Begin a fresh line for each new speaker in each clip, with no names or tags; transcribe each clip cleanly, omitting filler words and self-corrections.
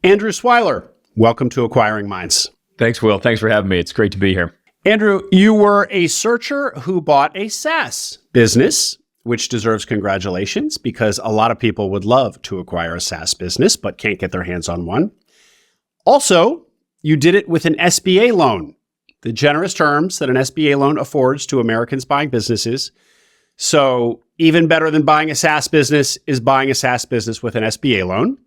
Andrew Swiler, welcome to Acquiring Minds.
Thanks, Will. Thanks for having me. It's great to be here.
Andrew, you were a searcher who bought a SaaS business, which deserves congratulations because a lot of people would love to acquire a SaaS business but can't get their hands on one. Also, you did it with an SBA loan, the generous terms that an SBA loan affords to Americans buying businesses. So even better than buying a SaaS business is buying a SaaS business with an SBA loan.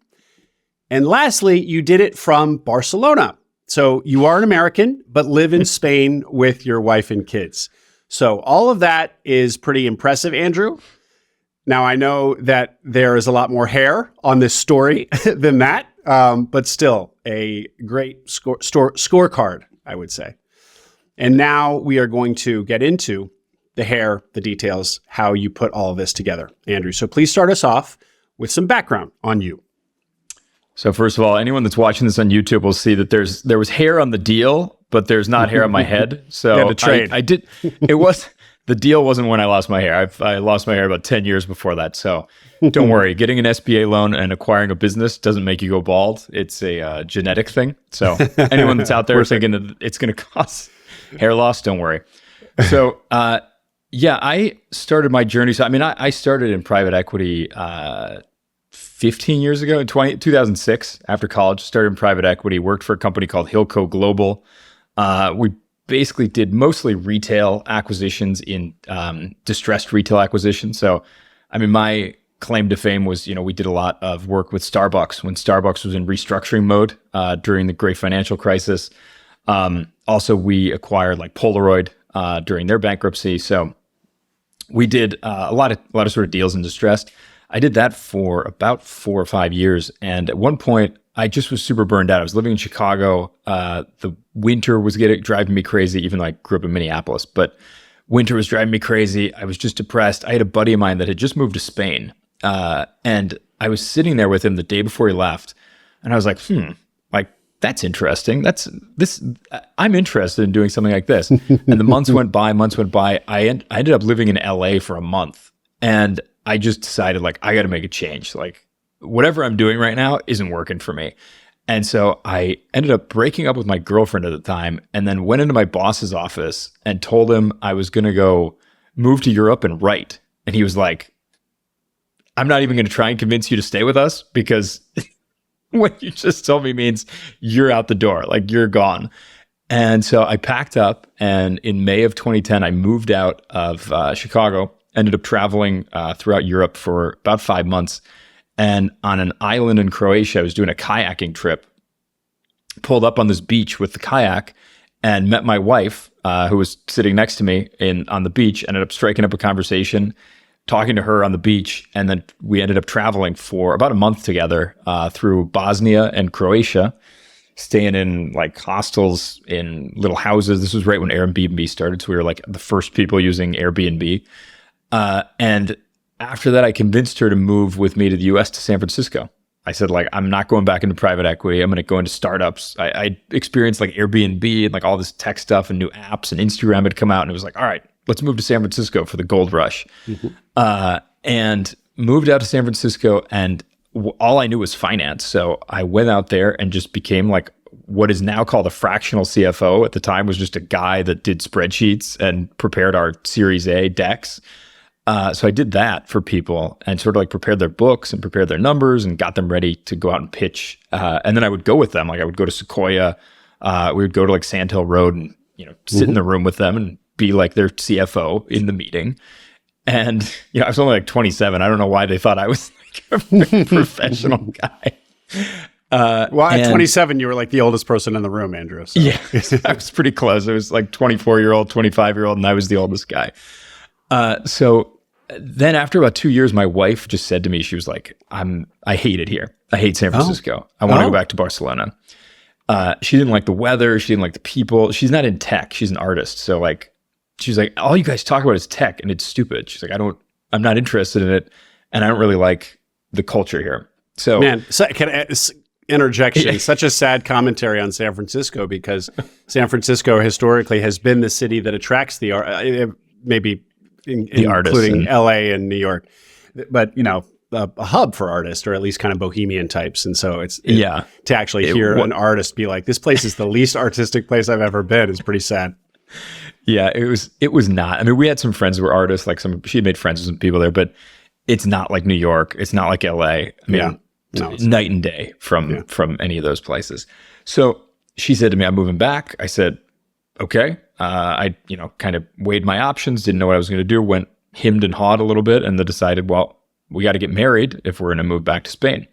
And lastly, you did it from Barcelona. So you are an American, but live in Spain with your wife and kids. So all of that is pretty impressive, Andrew. Now, I know that there is a lot more hair on this story than that, but still a great scorecard, I would say. And now we are going to get into the hair, the details, how you put all of this together, Andrew. So please start us off with some background on you.
So first of all, anyone that's watching this on YouTube will see that there was hair on the deal, but there's not hair on my head. So
the trade.
I did. The deal wasn't when I lost my hair. I lost my hair about 10 years before that. So don't worry. Getting an SBA loan and acquiring a business doesn't make you go bald. It's a genetic thing. So anyone that's out there thinking that it's going to cause hair loss, don't worry. So I started my journey. So I started in private equity 15 years ago, in 2006, after college, started in private equity, worked for a company called Hilco Global. We basically did mostly retail acquisitions in distressed retail acquisitions. So, my claim to fame was, we did a lot of work with Starbucks when Starbucks was in restructuring mode during the great financial crisis. Also, we acquired like Polaroid during their bankruptcy. So we did a lot of sort of deals in distressed. I did that for about 4 or 5 years. And at one point, I just was super burned out. I was living in Chicago. The winter was driving me crazy, even though I grew up in Minneapolis. But winter was driving me crazy. I was just depressed. I had a buddy of mine that had just moved to Spain. And I was sitting there with him the day before he left. And I was like, that's interesting. I'm interested in doing something like this. And the months went by. I ended up living in LA for a month. And I just decided I got to make a change. Whatever I'm doing right now isn't working for me. And so I ended up breaking up with my girlfriend at the time and then went into my boss's office and told him I was going to go move to Europe and write. And he was like, I'm not even going to try and convince you to stay with us because what you just told me means you're out the door, you're gone. And so I packed up, and in May of 2010, I moved out of Chicago. Ended up traveling throughout Europe for about 5 months. And on an island in Croatia, I was doing a kayaking trip, pulled up on this beach with the kayak and met my wife, who was sitting next to me on the beach, ended up striking up a conversation, talking to her on the beach. And then we ended up traveling for about a month together through Bosnia and Croatia, staying in hostels in little houses. This was right when Airbnb started. So we were the first people using Airbnb. And after that, I convinced her to move with me to the US to San Francisco. I said, I'm not going back into private equity. I'm going to go into startups. I experienced Airbnb and all this tech stuff and new apps, and Instagram had come out, and it was all right, let's move to San Francisco for the gold rush. Mm-hmm. And moved out to San Francisco, and all I knew was finance. So I went out there and just became what is now called a fractional CFO. At the time was just a guy that did spreadsheets and prepared our Series A decks. So I did that for people and sort of prepared their books and prepared their numbers and got them ready to go out and pitch. And then I would go with them. I would go to Sequoia. We would go to Sand Hill Road and, sit in the room with them and be their CFO in the meeting. And, I was only 27. I don't know why they thought I was a professional guy.
At 27, you were the oldest person in the room, Andrew. So.
Yeah, I was pretty close. It was 24-year-old, 25-year-old, and I was the oldest guy. So then after about 2 years, my wife just said to me, she was like, I hate it here. I hate San Francisco. I want to go back to Barcelona. She didn't like the weather. She didn't like the people. She's not in tech. She's an artist. So she's like, all you guys talk about is tech and it's stupid. She's like, I'm not interested in it. And I don't really like the culture here. So
man, can I interjection, such a sad commentary on San Francisco because San Francisco historically has been the city that attracts the maybe
the artists,
including LA and New York. But, a hub for artists, or at least kind of bohemian types. And so to actually hear an artist be like, this place is the least artistic place I've ever been, is pretty sad.
Yeah, it was not. I mean, we had some friends who were artists, like she had made friends with some people there, but it's not like New York. It's not like LA. I mean, night and day from any of those places. So she said to me, I'm moving back. I said, okay. I, kind of weighed my options, didn't know what I was going to do, went hemmed and hawed a little bit, and then decided, well, we got to get married if we're going to move back to Spain.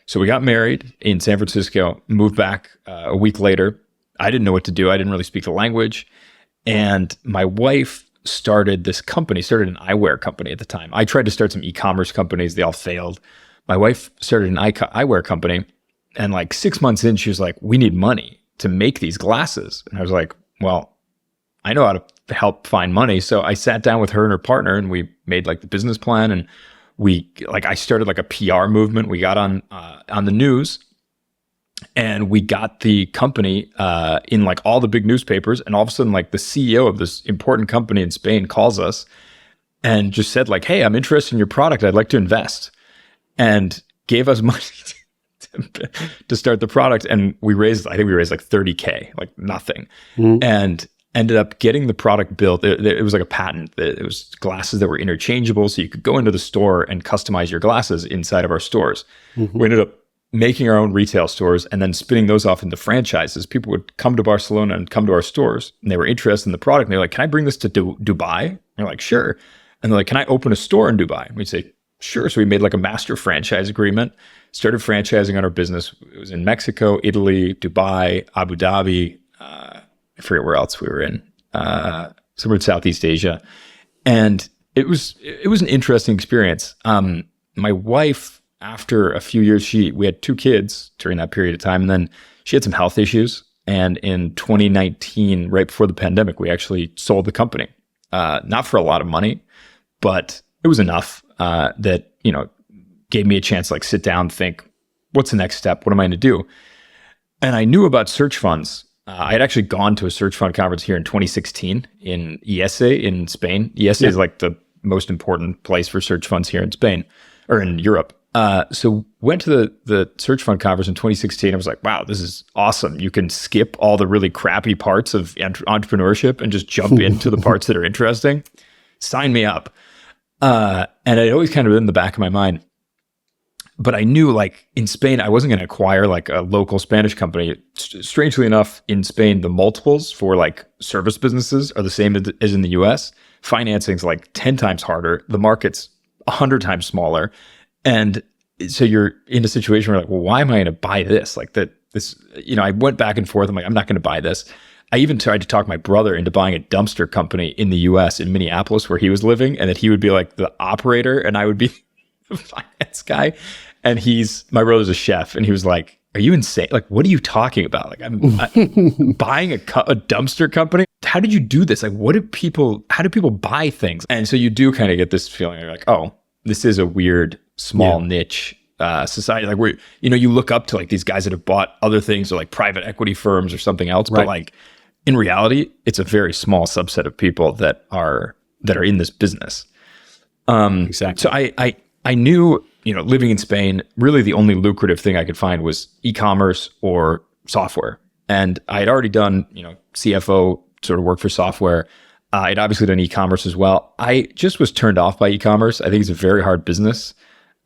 So we got married in San Francisco, moved back a week later. I didn't know what to do. I didn't really speak the language. And my wife started an eyewear company at the time. I tried to start some e-commerce companies. They all failed. My wife started an eyewear company. And like 6 months in, she was like, we need money to make these glasses. And I was like, well, I know how to help find money. So I sat down with her and her partner, and we made like the business plan. And I started like a PR movement. We got on the news. And we got the company in like all the big newspapers, and all of a sudden, like the CEO of this important company in Spain calls us and just said like, hey, I'm interested in your product. I'd like to invest, and gave us money to start the product. And I think we raised like $30K, like nothing. And ended up getting the product built. It was like a patent. It was glasses that were interchangeable. So you could go into the store and customize your glasses inside of our stores. We ended up making our own retail stores and then spinning those off into franchises. People would come to Barcelona and come to our stores, and they were interested in the product. And they're like, can I bring this to Dubai? And we're like, sure. And they're like, can I open a store in Dubai? And we'd say, sure. So we made like a master franchise agreement, started franchising on our business. It was in Mexico, Italy, Dubai, Abu Dhabi. I forget where else we were in, somewhere in Southeast Asia. And it was an interesting experience. My wife, after a few years, we had 2 kids during that period of time, and then she had some health issues. And in 2019, right before the pandemic, we actually sold the company, not for a lot of money, but it was enough that gave me a chance to like sit down, think, what's the next step? What am I going to do? And I knew about search funds. I had actually gone to a search fund conference here in 2016 in ESA in Spain. ESA is like the most important place for search funds here in Spain or in Europe. So went to the search fund conference in 2016. I was like, wow, this is awesome. You can skip all the really crappy parts of entrepreneurship and just jump into the parts that are interesting. Sign me up. And it always kind of been in the back of my mind. But I knew like in Spain, I wasn't going to acquire like a local Spanish company. Strangely enough, in Spain, the multiples for like service businesses are the same as in the US. Financing's like 10 times harder. The market's 100 times smaller. And so you're in a situation where like, well, why am I going to buy this? Like this, I went back and forth. I'm like, I'm not going to buy this. I even tried to talk my brother into buying a dumpster company in the US in Minneapolis where he was living, and that he would be like the operator and I would be the finance guy. And my brother's a chef, and he was like, are you insane? Like, what are you talking about? Like, I'm buying a dumpster company. How did you do this? Like, how do people buy things? And so you do kind of get this feeling, you're like, oh, this is a weird, small niche society. Like where, you look up to like these guys that have bought other things, or like private equity firms or something else. Right. But like in reality, it's a very small subset of people that are in this business.
Exactly.
So I knew, living in Spain, really the only lucrative thing I could find was e-commerce or software. And I had already done, CFO sort of work for software. I'd obviously done e-commerce as well. I just was turned off by e-commerce. I think it's a very hard business.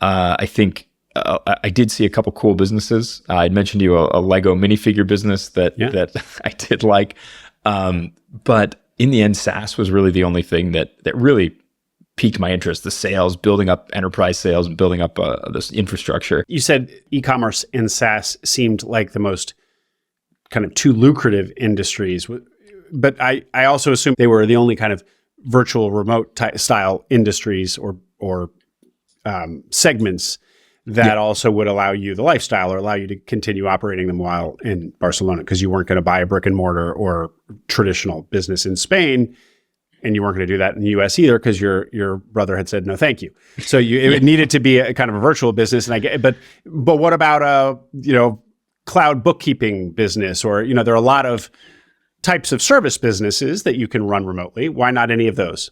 I think I did see a couple cool businesses. I'd mentioned to you a Lego minifigure business that I did like. But in the end, SaaS was really the only thing that really piqued my interest. The sales, building up enterprise sales and building up this infrastructure.
You said e-commerce and SaaS seemed like the most kind of 2 lucrative industries. But I also assume they were the only kind of virtual remote style industries or segments that also would allow you the lifestyle or allow you to continue operating them while in Barcelona, because you weren't going to buy a brick and mortar or traditional business in Spain, and you weren't going to do that in the US either because your brother had said no thank you. So it needed to be a kind of a virtual business. And but what about a cloud bookkeeping business, or there are a lot of types of service businesses that you can run remotely. Why not any of those?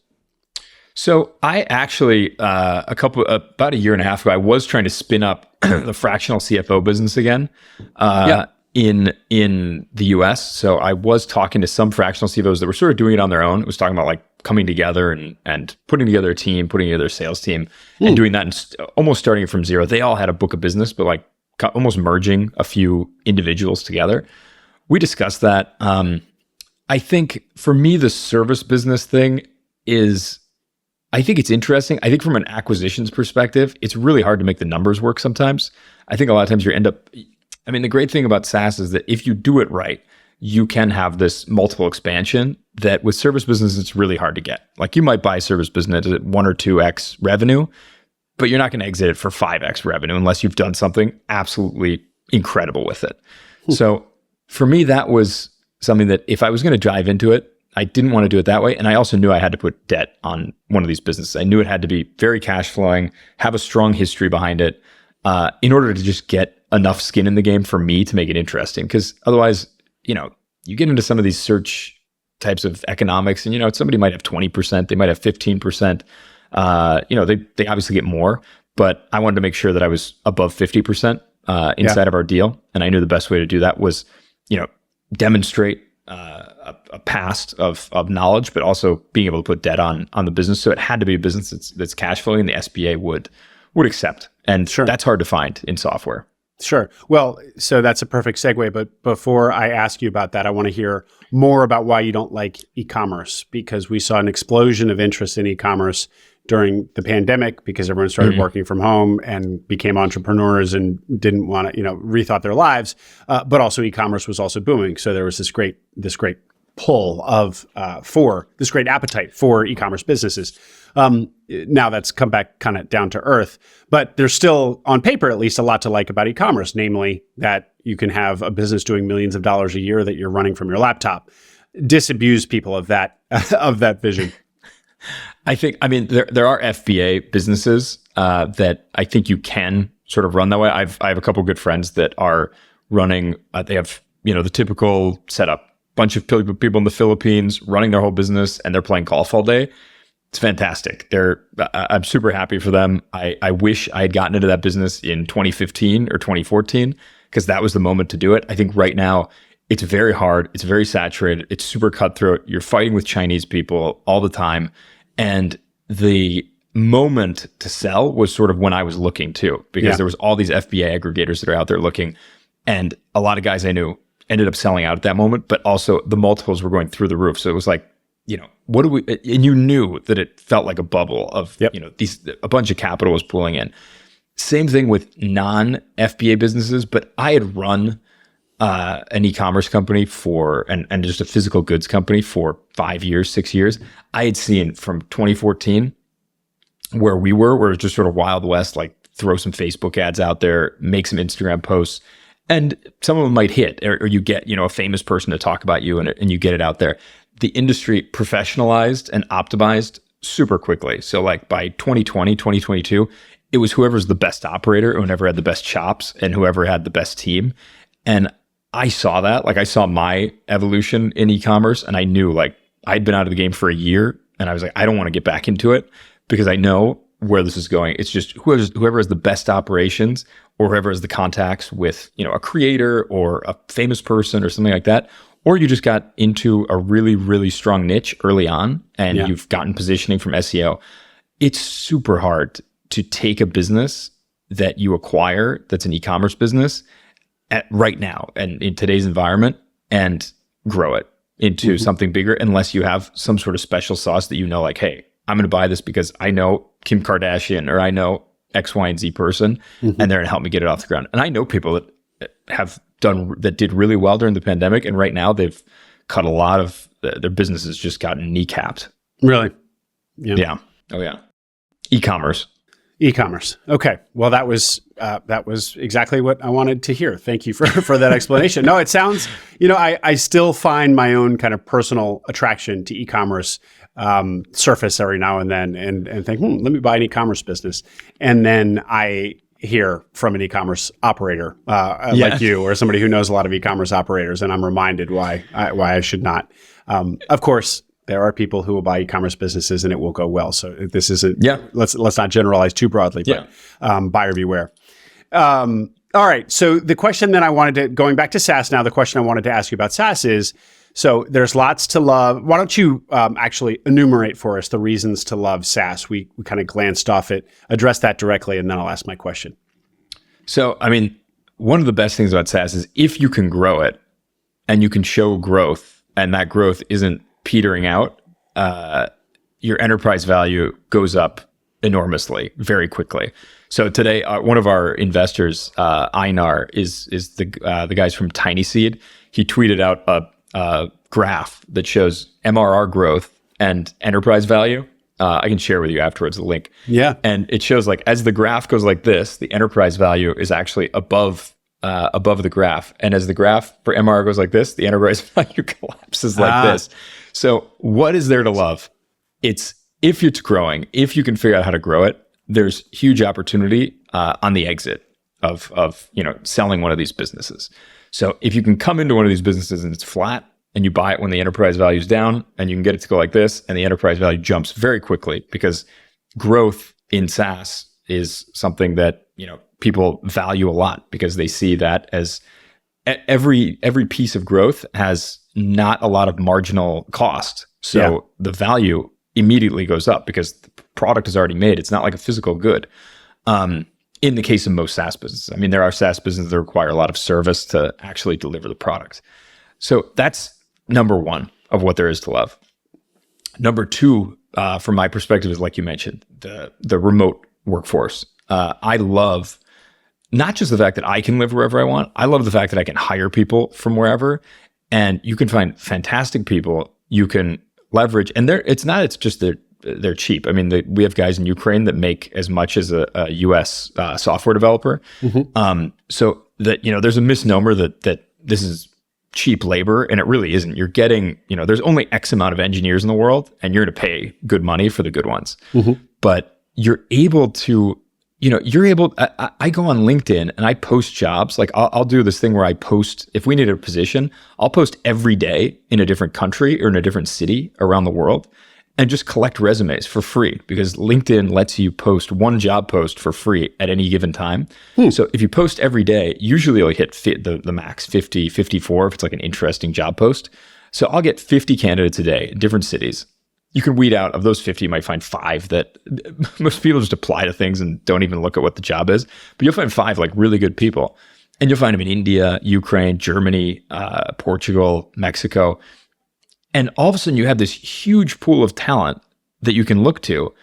So I actually, about a year and a half ago, I was trying to spin up the fractional CFO business again in the US. So I was talking to some fractional CFOs that were sort of doing it on their own. It was talking about like coming together and putting together a team, putting together a sales team, and doing that and almost starting it from zero. They all had a book of business, but like almost merging a few individuals together. We discussed that. I think for me, the service business thing I think it's interesting. I think from an acquisitions perspective, it's really hard to make the numbers work sometimes. I think a lot of times the great thing about SaaS is that if you do it right, you can have this multiple expansion that with service business, it's really hard to get. Like you might buy service business at 1 or 2x revenue, but you're not going to exit it for 5x revenue unless you've done something absolutely incredible with it. So for me, that was something that if I was going to dive into it, I didn't want to do it that way. And I also knew I had to put debt on one of these businesses. I knew it had to be very cash flowing, have a strong history behind it, in order to just get enough skin in the game for me to make it interesting. Because otherwise, you get into some of these search types of economics and, somebody might have 20%, they might have 15%. They obviously get more, but I wanted to make sure that I was above 50% inside of our deal. And I knew the best way to do that was, demonstrate a past of knowledge, but also being able to put debt on the business. So it had to be a business that's cash flowing and the SBA would accept. And that's hard to find in software.
Sure. Well, so that's a perfect segue. But before I ask you about that, I want to hear more about why you don't like e-commerce, because we saw an explosion of interest in e-commerce during the pandemic because everyone started working from home and became entrepreneurs and didn't want to, rethought their lives. But also e-commerce was also booming. So there was this great pull of for this great appetite for e-commerce businesses. Now that's come back kind of down to earth, but there's still, on paper at least, a lot to like about e-commerce, namely that you can have a business doing millions of dollars a year that you're running from your laptop. Disabuse people of that vision.
There are FBA businesses that I think you can sort of run that way. I have a couple of good friends that are running. They have the typical setup, bunch of people in the Philippines running their whole business, and they're playing golf all day. It's fantastic. I'm super happy for them. I wish I had gotten into that business in 2015 or 2014 because that was the moment to do it. I think right now it's very hard. It's very saturated. It's super cutthroat. You're fighting with Chinese people all the time. And the moment to sell was sort of when I was looking too, because there was all these FBA aggregators that are out there looking. And a lot of guys I knew ended up selling out at that moment, but also the multiples were going through the roof. So it was like, what do we, and you knew that it felt like a bubble of, a bunch of capital was pulling in. Same thing with non-FBA businesses, but I had run an e-commerce company and just a physical goods company for 5 years, 6 years. I had seen from 2014 where it was just sort of Wild West, like throw some Facebook ads out there, make some Instagram posts, and some of them might hit, or you get, a famous person to talk about you and you get it out there. The industry professionalized and optimized super quickly. So like by 2020, 2022, it was whoever's the best operator, whoever had the best chops, and whoever had the best team. And I saw that, like I saw my evolution in e-commerce, and I knew like I'd been out of the game for a year, and I was like, I don't want to get back into it because I know where this is going. It's just whoever has the best operations, or whoever has the contacts with, a creator or a famous person or something like that, or you just got into a really, really strong niche early on and you've gotten positioning from SEO. It's super hard to take a business that you acquire that's an e-commerce business right now and in today's environment and grow it into something bigger, unless you have some sort of special sauce that like, hey, I'm going to buy this because I know Kim Kardashian or I know X, Y, and Z person, and they're going to help me get it off the ground. And I know people that did really well during the pandemic, and right now they've cut a lot of their businesses just gotten kneecapped.
Really?
Yeah. Oh yeah. E-commerce.
Okay. Well, that was exactly what I wanted to hear. Thank you for that explanation. No, it sounds, I still find my own kind of personal attraction to e-commerce surface every now and then and think, let me buy an e-commerce business. And then I hear from an e-commerce operator like you, or somebody who knows a lot of e-commerce operators, and I'm reminded why I should not. Of course, There are people who will buy e-commerce businesses and it will go well. So this isn't,
Yeah.
let's not generalize too broadly, but buyer beware. All right. So the question that going back to SaaS now, the question I wanted to ask you about SaaS is, so there's lots to love. Why don't you actually enumerate for us the reasons to love SaaS? We kind of glanced off it, address that directly, and then I'll ask my question.
So, I mean, one of the best things about SaaS is if you can grow it and you can show growth and that growth isn't petering out, your enterprise value goes up enormously very quickly. So today, one of our investors, Einar, is the guys from Tiny Seed. He tweeted out a graph that shows MRR growth and enterprise value. I can share with you afterwards the link.
Yeah.
And it shows like as the graph goes like this, the enterprise value is actually above the graph. And as the graph for MRR goes like this, the enterprise value collapses like this. So what is there to love? It's if it's growing, if you can figure out how to grow it, there's huge opportunity on the exit of selling one of these businesses. So if you can come into one of these businesses and it's flat and you buy it when the enterprise value is down and you can get it to go like this and the enterprise value jumps very quickly because growth in SaaS is something that, people value a lot because they see that as every piece of growth has not a lot of marginal cost. So the value immediately goes up because the product is already made. It's not like a physical good. In the case of most SaaS businesses, I mean, there are SaaS businesses that require a lot of service to actually deliver the product. So that's number one of what there is to love. Number two, from my perspective, is like you mentioned, the remote workforce. I love not just the fact that I can live wherever I want. I love the fact that I can hire people from wherever, and you can find fantastic people you can leverage. And it's just they're cheap. I mean, we have guys in Ukraine that make as much as a US software developer. Mm-hmm. So that, there's a misnomer that this is cheap labor, and it really isn't. You're getting, there's only X amount of engineers in the world, and you're going to pay good money for the good ones. Mm-hmm. But you're able to, I go on LinkedIn and I post jobs. Like I'll do this thing where I post, if we need a position, I'll post every day in a different country or in a different city around the world and just collect resumes for free because LinkedIn lets you post one job post for free at any given time. So if you post every day, usually you'll hit the max 50, 54 if it's like an interesting job post. So I'll get 50 candidates a day in different cities. You can weed out of those 50, you might find 5 that most people just apply to things and don't even look at what the job is. But you'll find 5 like really good people. And you'll find them in India, Ukraine, Germany, Portugal, Mexico. And all of a sudden you have this huge pool of talent that you can look to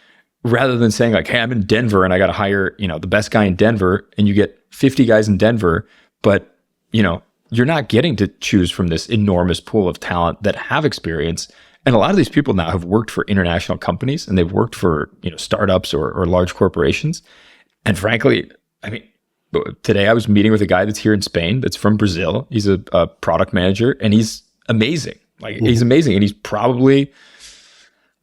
rather than saying like, hey, I'm in Denver and I got to hire, the best guy in Denver, and you get 50 guys in Denver, but you're not getting to choose from this enormous pool of talent that have experience. And a lot of these people now have worked for international companies and they've worked for, startups or large corporations. And frankly, I mean, today I was meeting with a guy that's here in Spain, that's from Brazil. He's a product manager and he's amazing. He's amazing. And he's probably,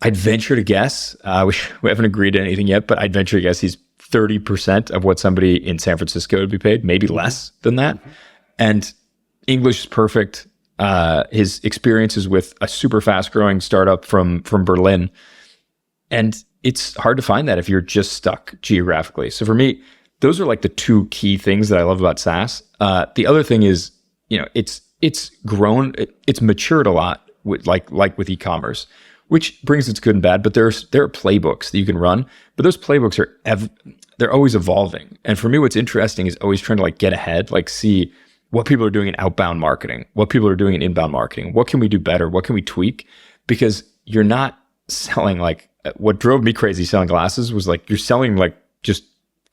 I'd venture to guess, we haven't agreed to anything yet, but I'd venture to guess he's 30% of what somebody in San Francisco would be paid, maybe less than that. And English is perfect. His experiences with a super fast growing startup from Berlin. And it's hard to find that if you're just stuck geographically. So for me, those are like the 2 key things that I love about SaaS. The other thing is, it's grown, it's matured a lot with like with e-commerce, which brings its good and bad, but there are playbooks that you can run, but those playbooks they're always evolving. And for me, what's interesting is always trying to like get ahead, like see what people are doing in outbound marketing, what people are doing in inbound marketing, what can we do better, what can we tweak? Because you're not selling what drove me crazy selling glasses was like, you're selling like just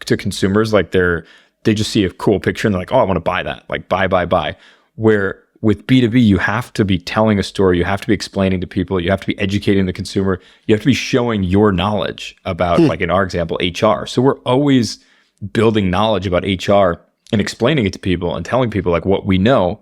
to consumers, like they just see a cool picture and they're like, oh, I want to buy that, like buy. Where with B2B, you have to be telling a story, you have to be explaining to people, you have to be educating the consumer, you have to be showing your knowledge about, like in our example, HR. So we're always building knowledge about HR and explaining it to people and telling people like what we know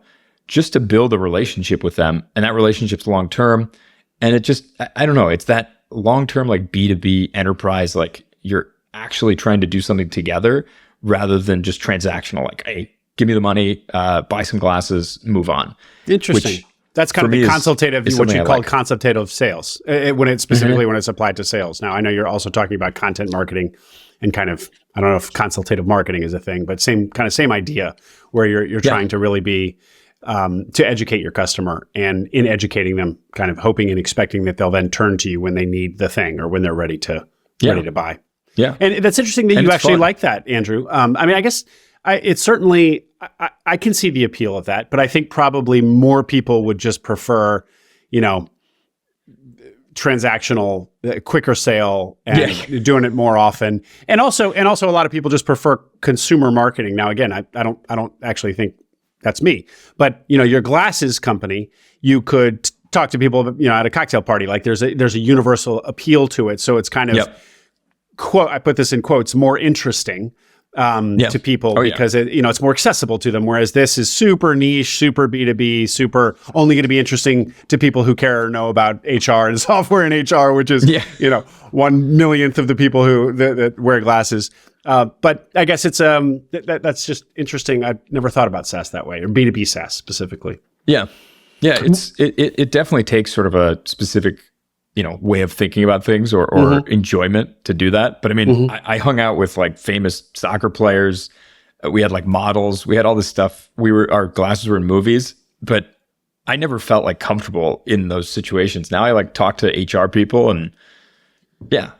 just to build a relationship with them. And that relationship's long-term. And it just, I don't know, it's that long-term like B2B enterprise, like you're actually trying to do something together rather than just transactional, like, hey, give me the money, buy some glasses, move on.
Interesting. That's kind
for
of
me
the
is
consultative, what
something
you
I
call
like.
consultative sales, when it's specifically when it's applied to sales. Now, I know you're also talking about content marketing and kind of, I don't know if consultative marketing is a thing, but same idea where you're trying to really be to educate your customer, and in educating them, kind of hoping and expecting that they'll then turn to you when they need the thing or when they're ready to buy.
Yeah.
And that's interesting that you actually like that, Andrew. I mean, I guess it's certainly, I can see the appeal of that, but I think probably more people would just prefer, transactional, quicker sale, and doing it more often. And also a lot of people just prefer consumer marketing. Now, again, I don't actually think that's me, but your glasses company, you could talk to people, at a cocktail party. Like there's a universal appeal to it. So it's kind of, quote, I put this in quotes, more interesting to people because it's more accessible to them. Whereas this is super niche, super B2B, super only going to be interesting to people who care or know about HR and software and HR, which is 1/1,000,000th of the people who that wear glasses. But I guess it's that's just interesting. I've never thought about SaaS that way, or B2B SaaS specifically.
Yeah. It definitely takes sort of a specific way of thinking about things or enjoyment to do that. But I mean, I hung out with like famous soccer players. We had like models. We had all this stuff. Our glasses were in movies, but I never felt like comfortable in those situations. Now I like talk to HR people, and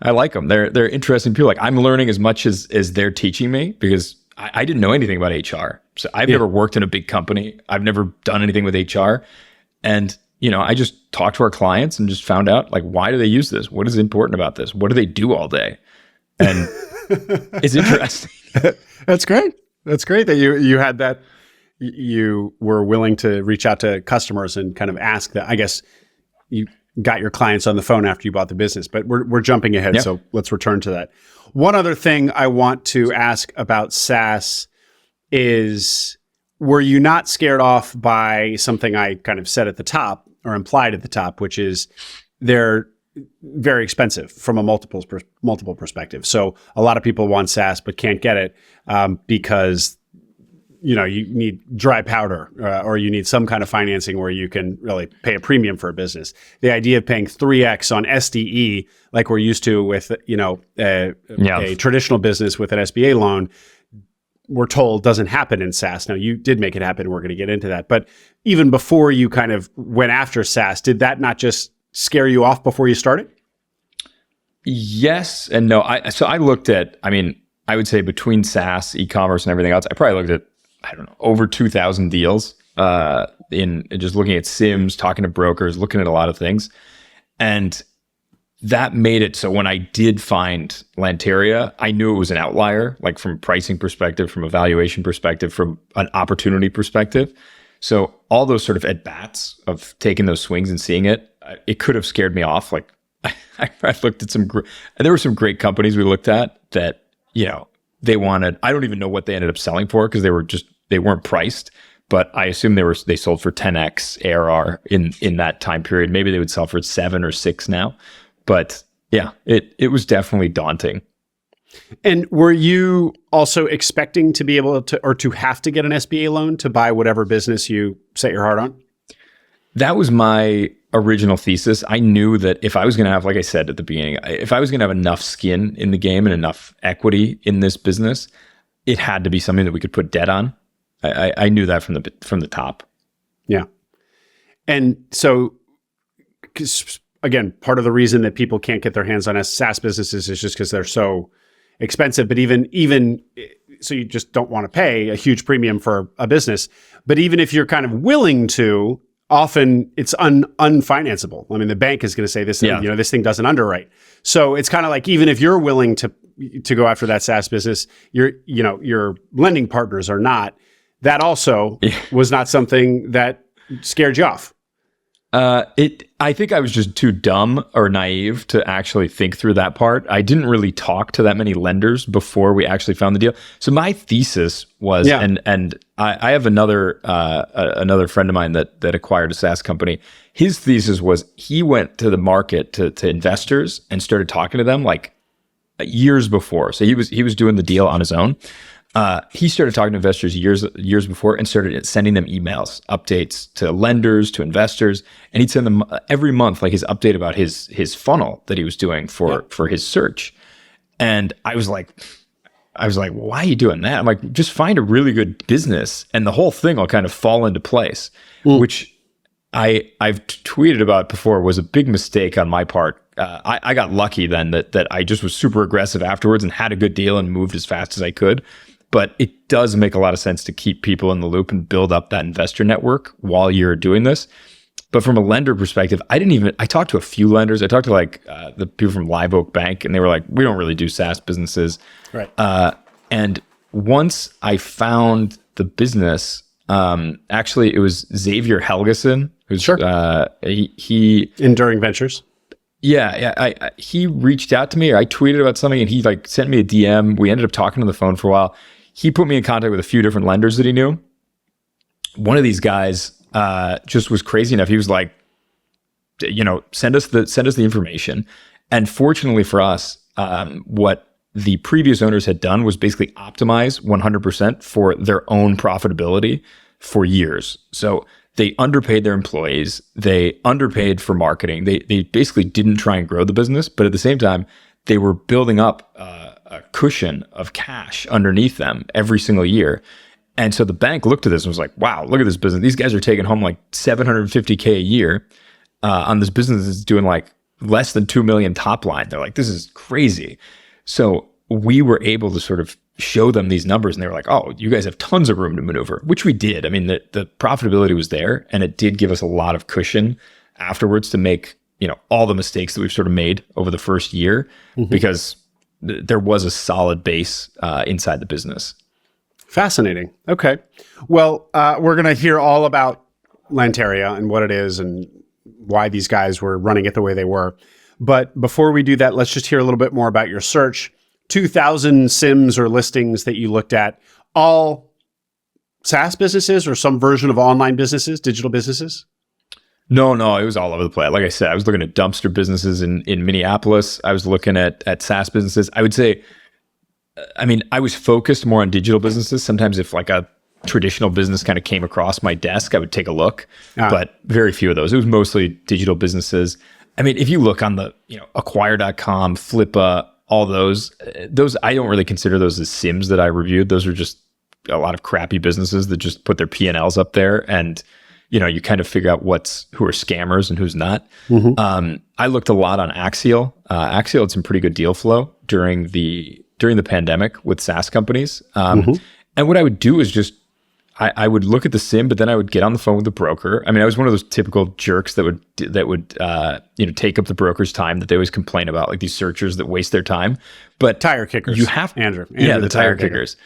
I like them. They're interesting people. Like I'm learning as much as they're teaching me, because I didn't know anything about HR. So I've never worked in a big company. I've never done anything with HR. And I just talked to our clients and just found out, like, why do they use this? What is important about this? What do they do all day? And it's interesting.
That's great. That's great that you had that. You were willing to reach out to customers and kind of ask that. I guess you got your clients on the phone after you bought the business, but we're jumping ahead. So let's return to that. One other thing I want to ask about SaaS is, were you not scared off by something I kind of said at the top, or implied at the top, which is they're very expensive from a multiple perspective. So a lot of people want SaaS but can't get it because you need dry powder or you need some kind of financing where you can really pay a premium for a business. The idea of paying 3x on SDE, like we're used to with a traditional business with an SBA loan, we're told doesn't happen in SaaS. Now, you did make it happen. We're going to get into that. But even before you kind of went after SaaS, did that not just scare you off before you started?
Yes and no. I looked at, I would say between SaaS, e-commerce, and everything else, I probably looked at, over 2,000 deals in just looking at SIMs, talking to brokers, looking at a lot of things. And that made it so when I did find Lanteria, I knew it was an outlier, like from a pricing perspective, from a valuation perspective, from an opportunity perspective. So all those sort of at-bats of taking those swings and seeing it, it could have scared me off. Like I looked at and there were some great companies we looked at that, they wanted, I don't even know what they ended up selling for, because they weren't priced, but I assume they sold for 10x ARR in that time period. Maybe they would sell for 7 or 6 now. But it was definitely daunting.
And were you also expecting to be able to, or to have to get an SBA loan to buy whatever business you set your heart on?
That was my original thesis. I knew that if I was going to have, like I said at the beginning, if I was going to have enough skin in the game and enough equity in this business, it had to be something that we could put debt on. I knew that from the top. Yeah.
And so, again, part of the reason that people can't get their hands on SaaS businesses is just because they're so expensive. But even so, you just don't want to pay a huge premium for a business. But even if you're kind of willing to, often it's unfinanceable. I mean, the bank is going to say this, this thing doesn't underwrite. So it's kind of like, even if you're willing to go after that SaaS business, your lending partners are not. That also was not something that scared you off.
I think I was just too dumb or naive to actually think through that part. I didn't really talk to that many lenders before we actually found the deal. So my thesis was, and I have another friend of mine that acquired a SaaS company. His thesis was he went to the market to investors and started talking to them like years before. So he was doing the deal on his own. He started talking to investors years before and started sending them emails, updates to lenders, to investors, and he'd send them every month like his update about his funnel that he was doing for his search. And I was like, well, why are you doing that? I'm like, just find a really good business, and the whole thing will kind of fall into place, which I've tweeted about before was a big mistake on my part. I got lucky then that I just was super aggressive afterwards and had a good deal and moved as fast as I could. But it does make a lot of sense to keep people in the loop and build up that investor network while you're doing this. But from a lender perspective, I talked to a few lenders. I talked to the people from Live Oak Bank, and they were like, we don't really do SaaS businesses.
Right.
And once I found the business, actually it was Xavier Helgeson, who's he
Enduring Ventures.
Yeah. He reached out to me, or I tweeted about something, and he sent me a DM. We ended up talking on the phone for a while. He put me in contact with a few different lenders that he knew. One of these guys just was crazy enough. He was like, send us the information. And fortunately for us, what the previous owners had done was basically optimize 100% for their own profitability for years. So they underpaid their employees. They underpaid for marketing. They basically didn't try and grow the business, but at the same time, they were building up a cushion of cash underneath them every single year. And so the bank looked at this and was like, wow, look at this business. These guys are taking home like $750K a year on this business that's doing like less than 2 million top line. They're like, this is crazy. So we were able to sort of show them these numbers, and they were like, oh, you guys have tons of room to maneuver, which we did. I mean, the profitability was there, and it did give us a lot of cushion afterwards to make, all the mistakes that we've sort of made over the first year, because there was a solid base inside the business.
Fascinating. Okay. Well, we're going to hear all about Lanteria and what it is and why these guys were running it the way they were. But before we do that, let's just hear a little bit more about your search. 2,000 SIMs or listings that you looked at, all SaaS businesses or some version of online businesses, digital businesses?
No, it was all over the place. Like I said, I was looking at dumpster businesses in Minneapolis. I was looking at SaaS businesses. I would say, I was focused more on digital businesses. Sometimes if like a traditional business kind of came across my desk, I would take a look, but very few of those. It was mostly digital businesses. If you look on the, acquire.com, Flippa, all those, I don't really consider those as SIMs that I reviewed. Those are just a lot of crappy businesses that just put their P&Ls up there, and you kind of figure out who are scammers and who's not. I looked a lot on Axial. Axial had some pretty good deal flow during the pandemic with SaaS companies. And what I would do is just I would look at the SIM, but then I would get on the phone with the broker. I was one of those typical jerks that would take up the broker's time that they always complain about, like these searchers that waste their time. But
tire kickers,
you have
Andrew,
the tire kickers.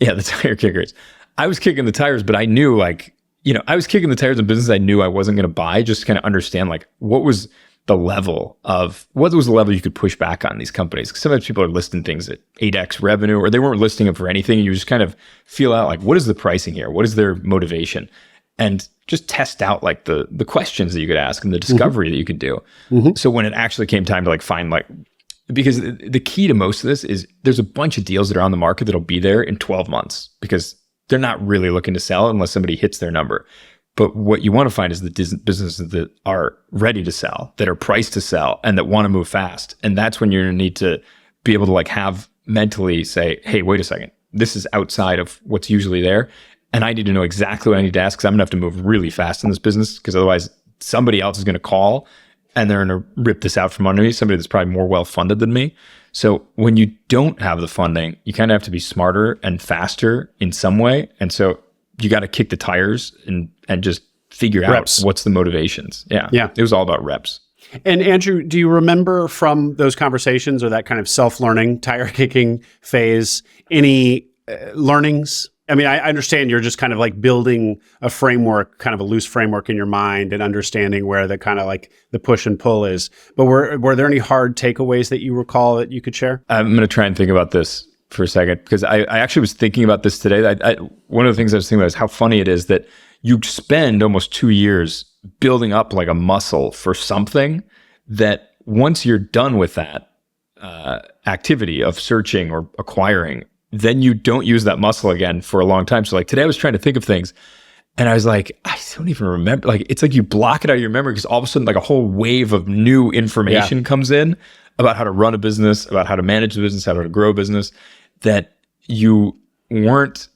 Yeah, the tire kickers. I was kicking the tires, but I knew I was kicking the tires in business I knew I wasn't going to buy, just to kind of understand what was the level you could push back on these companies. Because sometimes people are listing things at 8x revenue, or they weren't listing them for anything. You just kind of feel out what is the pricing here? What is their motivation? And just test out the questions that you could ask and the discovery that you could do. So when it actually came time to find because the key to most of this is there's a bunch of deals that are on the market that'll be there in 12 months because they're not really looking to sell unless somebody hits their number. But what you want to find is the businesses that are ready to sell, that are priced to sell, and that want to move fast. And that's when you're going to need to be able to have mentally say, hey, wait a second, this is outside of what's usually there. And I need to know exactly what I need to ask, because I'm going to have to move really fast in this business, because otherwise somebody else is going to call and they're going to rip this out from under me, somebody that's probably more well-funded than me. So when you don't have the funding, you kind of have to be smarter and faster in some way. And so you got to kick the tires and just figure
reps.
Out what's the motivations. Yeah. It was all about reps.
And Andrew, do you remember from those conversations or that kind of self-learning, tire kicking phase, any learnings? I understand you're just kind of building a framework, kind of a loose framework in your mind and understanding where the kind of the push and pull is. But were there any hard takeaways that you recall that you could share?
I'm going to try and think about this for a second, because I actually was thinking about this today. One of the things I was thinking about is how funny it is that you spend almost 2 years building up a muscle for something that once you're done with that activity of searching or acquiring, then you don't use that muscle again for a long time. So like today I was trying to think of things and I was like, I don't even remember. Like, it's like you block it out of your memory because all of a sudden like a whole wave of new information comes in about how to run a business, about how to manage a business, how to grow a business that you weren't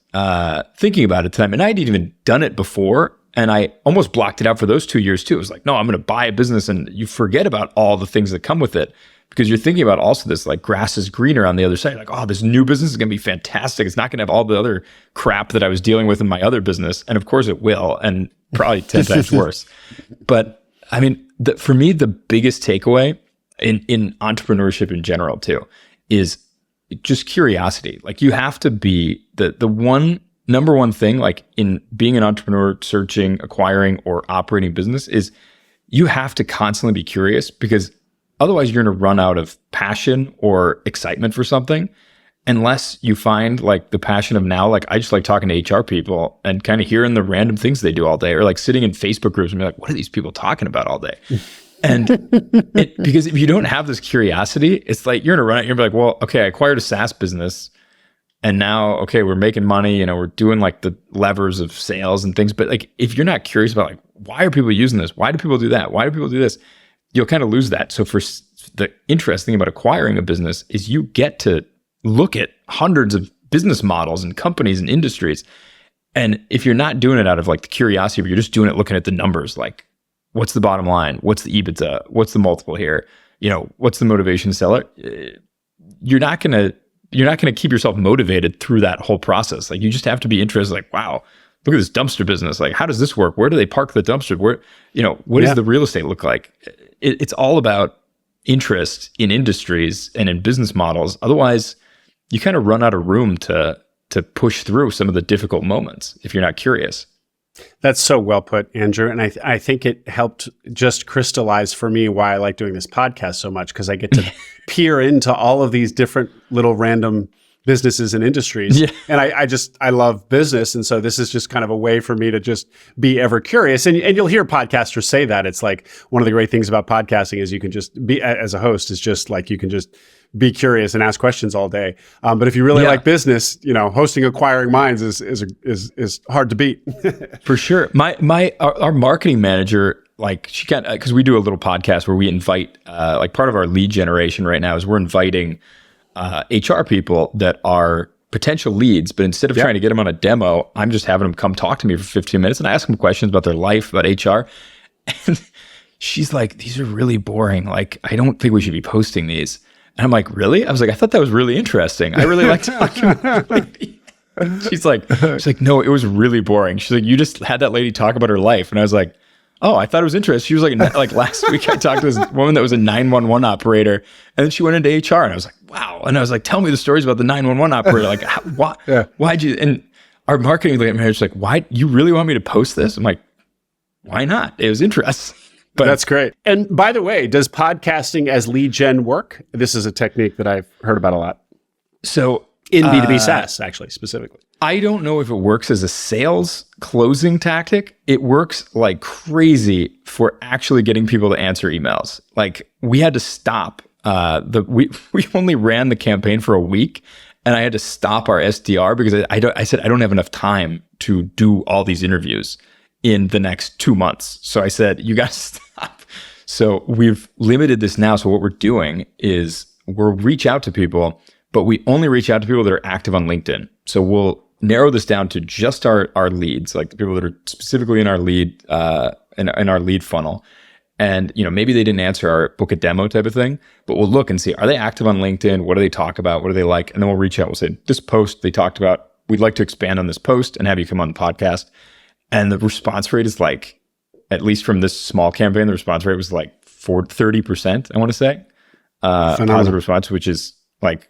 thinking about at the time. And I'd even done it before. And I almost blocked it out for those 2 years too. It was like, no, I'm going to buy a business, and you forget about all the things that come with it because you're thinking about also this like grass is greener on the other side. Like, oh, this new business is going to be fantastic. It's not going to have all the other crap that I was dealing with in my other business. And of course it will, and probably 10 times worse. But I mean, for me, the biggest takeaway in entrepreneurship in general too is just curiosity. Like, you have to be the number one thing, like in being an entrepreneur, searching, acquiring, or operating business, is you have to constantly be curious, because otherwise you're going to run out of passion or excitement for something unless you find like the passion of now. Like, I just like talking to HR people and kind of hearing the random things they do all day, or like sitting in Facebook groups and be like, what are these people talking about all day? And because if you don't have this curiosity, it's like you're going to run out, you're going to be like, well, okay, I acquired a SaaS business. And now, okay, we're making money, we're doing like the levers of sales and things. But like, if you're not curious about like, why are people using this? Why do people do that? Why do people do this? You'll kind of lose that. So the interesting thing about acquiring a business is you get to look at hundreds of business models and companies and industries. And if you're not doing it out of like the curiosity, but you're just doing it looking at the numbers, like what's the bottom line? What's the EBITDA? What's the multiple here? What's the motivation to sell it? You're not going to keep yourself motivated through that whole process. Like, you just have to be interested. Like, wow, look at this dumpster business. Like, how does this work? Where do they park the dumpster? What does the real estate look like? It's all about interest in industries and in business models. Otherwise, you kind of run out of room to push through some of the difficult moments if you're not curious.
That's so well put, Andrew. And I think it helped just crystallize for me why I like doing this podcast so much, because I get to peer into all of these different little random businesses and industries. Yeah. And I love business. And so this is just kind of a way for me to just be ever curious. And you'll hear podcasters say that. It's like one of the great things about podcasting is you can just be, as a host, is just like you can just be curious and ask questions all day. But if you really like business, hosting Acquiring Minds is hard to beat.
For sure. Our marketing manager, like, she got, because we do a little podcast where we invite, like, part of our lead generation right now is we're inviting HR people that are potential leads, but instead of trying to get them on a demo, I'm just having them come talk to me for 15 minutes and I ask them questions about their life, about HR. And she's like, these are really boring. Like, I don't think we should be posting these. And I'm like, really? I was like, I thought that was really interesting. I really like talking. She's like, no, it was really boring. She's like, you just had that lady talk about her life. And I was like, oh, I thought it was interesting. She was like last week I talked to this woman that was a 911 operator, and then she went into HR, and I was like, wow. And I was like, tell me the stories about the 911 operator. Like, why'd you? And our marketing manager's like, why? You really want me to post this? I'm like, why not? It was interesting.
But that's great. And by the way, does podcasting as lead gen work? This is a technique that I've heard about a lot.
So
in B2B SaaS, actually, specifically.
I don't know if it works as a sales closing tactic. It works like crazy for actually getting people to answer emails. Like, we had to stop we only ran the campaign for a week, and I had to stop our SDR because I said I don't have enough time to do all these interviews in the next 2 months. So I said, you got to stop. So we've limited this now. So what we're doing is we'll reach out to people, but we only reach out to people that are active on LinkedIn. So we'll narrow this down to just our leads, like the people that are specifically in our lead in our lead funnel. And maybe they didn't answer our book a demo type of thing, but we'll look and see, are they active on LinkedIn? What do they talk about? What do they like? And then we'll reach out. We'll say, this post they talked about, we'd like to expand on this post and have you come on the podcast. And the response rate is like, at least from this small campaign, the response rate was like 30%, I want to say. Positive response, which is like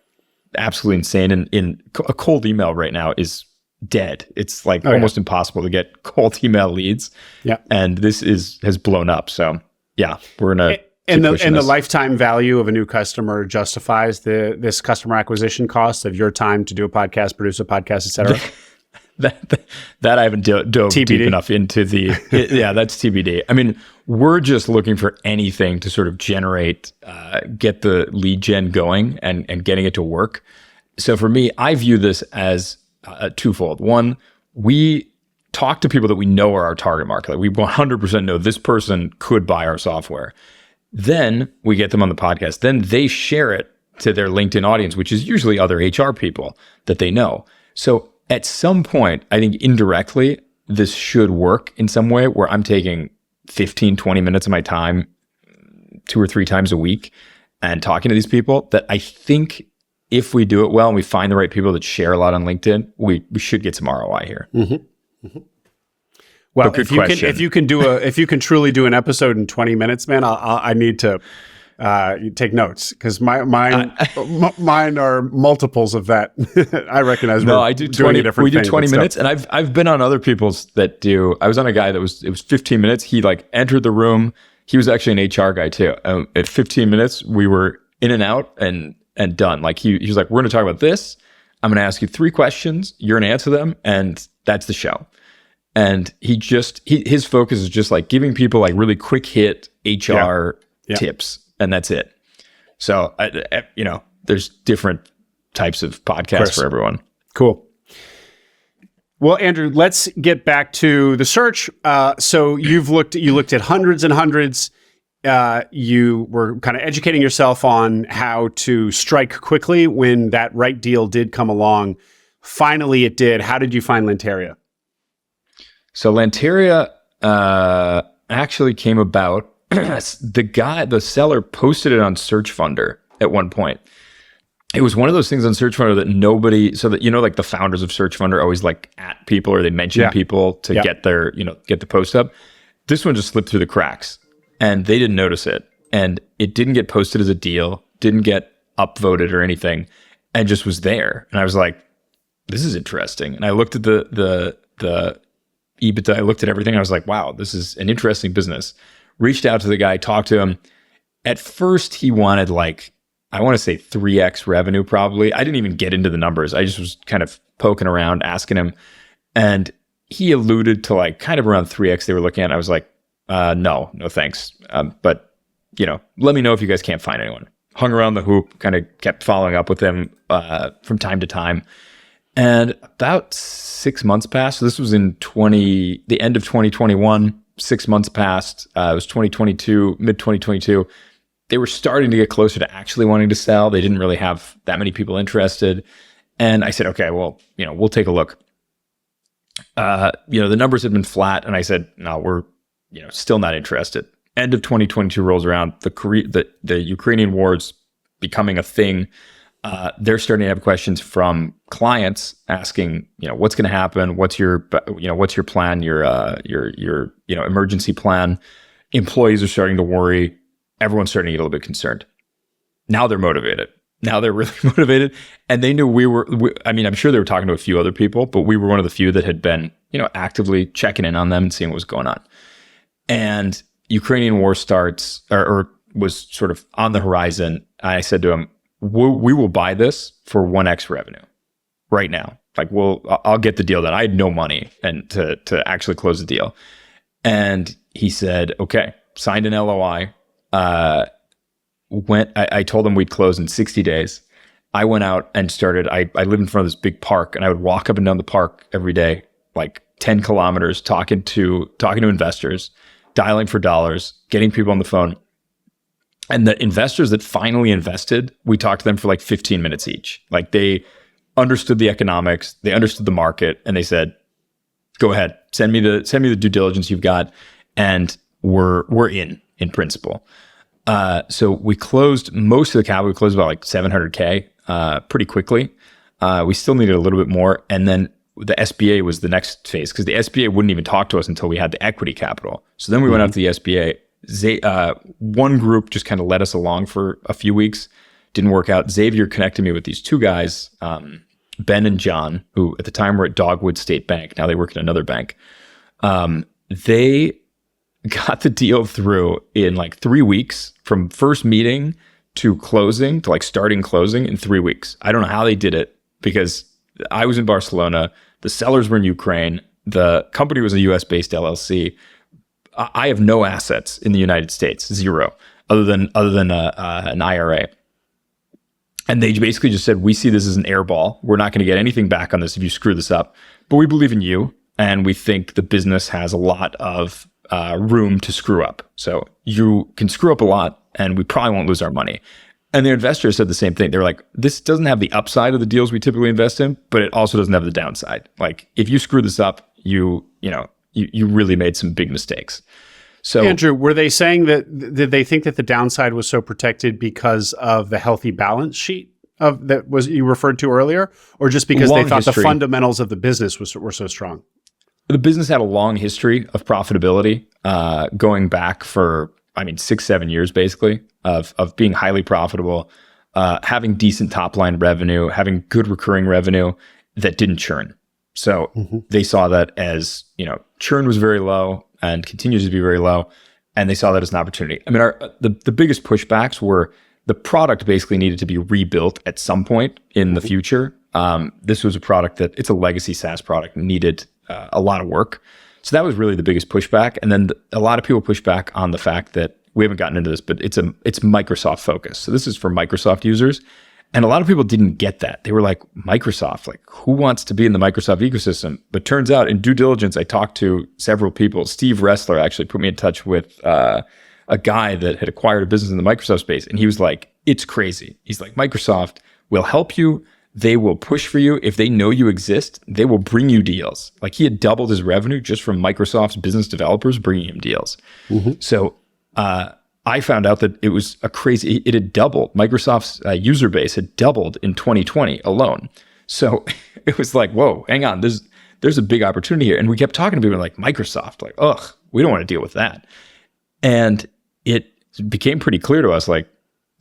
absolutely insane. And in a cold email right now is dead. It's like almost impossible to get cold email leads. Yeah. And this has blown up. So yeah, we're going to. And
the lifetime value of a new customer justifies this customer acquisition cost of your time to do a podcast, produce a podcast, et cetera.
That I haven't dove deep enough into that's TBD. I mean, we're just looking for anything to sort of generate, get the lead gen going and getting it to work. So for me, I view this as twofold. One, we talk to people that we know are our target market. Like we 100% know this person could buy our software. Then we get them on the podcast. Then they share it to their LinkedIn audience, which is usually other HR people that they know. So at some point, I think indirectly, this should work in some way where I'm taking 15, 20 minutes of my time 2 or 3 times a week and talking to these people that I think if we do it well and we find the right people that share a lot on LinkedIn, we should get some ROI here.
Mm-hmm. Mm-hmm. Well, if you can truly do an episode in 20 minutes, man, I need to take notes because mine are multiples of that. I recognize.
No, I do 20. We do 20 minutes, and I've been on other people's that do. I was on a guy that it was 15 minutes. He like entered the room. He was actually an HR guy too. At 15 minutes, we were in and out and done. Like he was like, we're going to talk about this. I'm going to ask you 3 questions. You're going to answer them, and that's the show. And his focus is just like giving people like really quick hit HR tips, and that's it. So, there's different types of podcasts for everyone.
Cool. Well, Andrew, let's get back to the search. So you looked at hundreds and hundreds. You were kind of educating yourself on how to strike quickly when that right deal did come along. Finally, it did. How did you find Lanteria?
So Lanteria actually came about. The seller posted it on Search Funder at one point. It was one of those things on Search Funder that nobody, so that, like the founders of Search Funder always like at people or they mention people to get their, get the post up. This one just slipped through the cracks and they didn't notice it. And it didn't get posted as a deal, didn't get upvoted or anything, and just was there. And I was like, this is interesting. And I looked at the EBITDA, I looked at everything. I was like, wow, this is an interesting business. Reached out to the guy, talked to him. At first, he wanted I want to say 3x revenue probably. I didn't even get into the numbers. I just was kind of poking around, asking him. And he alluded to kind of around 3x they were looking at. I was like, no thanks. But, let me know if you guys can't find anyone. Hung around the hoop, kind of kept following up with him from time to time. And about 6 months passed. So this was in the end of 2021. 6 months passed. It was 2022, mid 2022. They were starting to get closer to actually wanting to sell. They didn't really have that many people interested. And I said, okay, well, we'll take a look. The numbers had been flat. And I said, no, we're, still not interested. End of 2022 rolls around. The Ukrainian war's becoming a thing. They're starting to have questions from clients asking, what's going to happen? What's your plan? Your emergency plan? Employees are starting to worry. Everyone's starting to get a little bit concerned. Now they're motivated. Now they're really motivated. And they knew I'm sure they were talking to a few other people, but we were one of the few that had been, actively checking in on them and seeing what was going on. And Ukrainian war starts or was sort of on the horizon. I said to him, we will buy this for 1x revenue right now. I'll get the deal done. I had no money and to actually close the deal. And he said, okay, signed an LOI. I told him we'd close in 60 days. I went out and started, I live in front of this big park and I would walk up and down the park every day, 10 kilometers, talking to investors, dialing for dollars, getting people on the phone. And the investors that finally invested, we talked to them for 15 minutes each. They understood the economics, they understood the market, and they said, go ahead, send me the due diligence you've got. And we're in principle. So we closed most of the capital. We closed about $700K pretty quickly. We still needed a little bit more. And then the SBA was the next phase because the SBA wouldn't even talk to us until we had the equity capital. So then we went out to the SBA. One group just kind of led us along for a few weeks. Didn't work out. Xavier connected me with these 2 guys, Ben and John, who at the time were at Dogwood State Bank. Now they work at another bank. They got the deal through in 3 weeks from first meeting to closing to starting closing in 3 weeks. I don't know how they did it because I was in Barcelona. The sellers were in Ukraine. The company was a US based LLC. I have no assets in the United States, 0, other than an IRA. And they basically just said, we see this as an air ball. We're not going to get anything back on this if you screw this up. But we believe in you. And we think the business has a lot of room to screw up. So you can screw up a lot and we probably won't lose our money. And their investors said the same thing. They're like, this doesn't have the upside of the deals we typically invest in, but it also doesn't have the downside. Like if you screw this up, you really made some big mistakes. So
Andrew, were they saying did they think that the downside was so protected because of the healthy balance sheet that was you referred to earlier, or just because they thought the fundamentals of the business were so strong?
The business had a long history of profitability, going back for 6-7 years basically of being highly profitable, having decent top line revenue, having good recurring revenue that didn't churn. So they saw that as, churn was very low and continues to be very low. And they saw that as an opportunity. The biggest pushbacks were the product basically needed to be rebuilt at some point in the future. This was a product that it's a legacy SaaS product, needed a lot of work. So that was really the biggest pushback. And then a lot of people push back on the fact that we haven't gotten into this, but it's Microsoft focused. So this is for Microsoft users. And a lot of people didn't get that. They were like, Microsoft, like who wants to be in the Microsoft ecosystem? But turns out in due diligence, I talked to several people. Steve Ressler actually put me in touch with a guy that had acquired a business in the Microsoft space. And he was like, it's crazy. He's like, Microsoft will help you. They will push for you. If they know you exist, they will bring you deals. Like he had doubled his revenue just from Microsoft's business developers bringing him deals. So I found out that it was it had doubled. Microsoft's user base had doubled in 2020 alone. So it was like, whoa, hang on, there's a big opportunity here. And we kept talking to people like Microsoft, like, ugh, we don't want to deal with that. And it became pretty clear to us, like,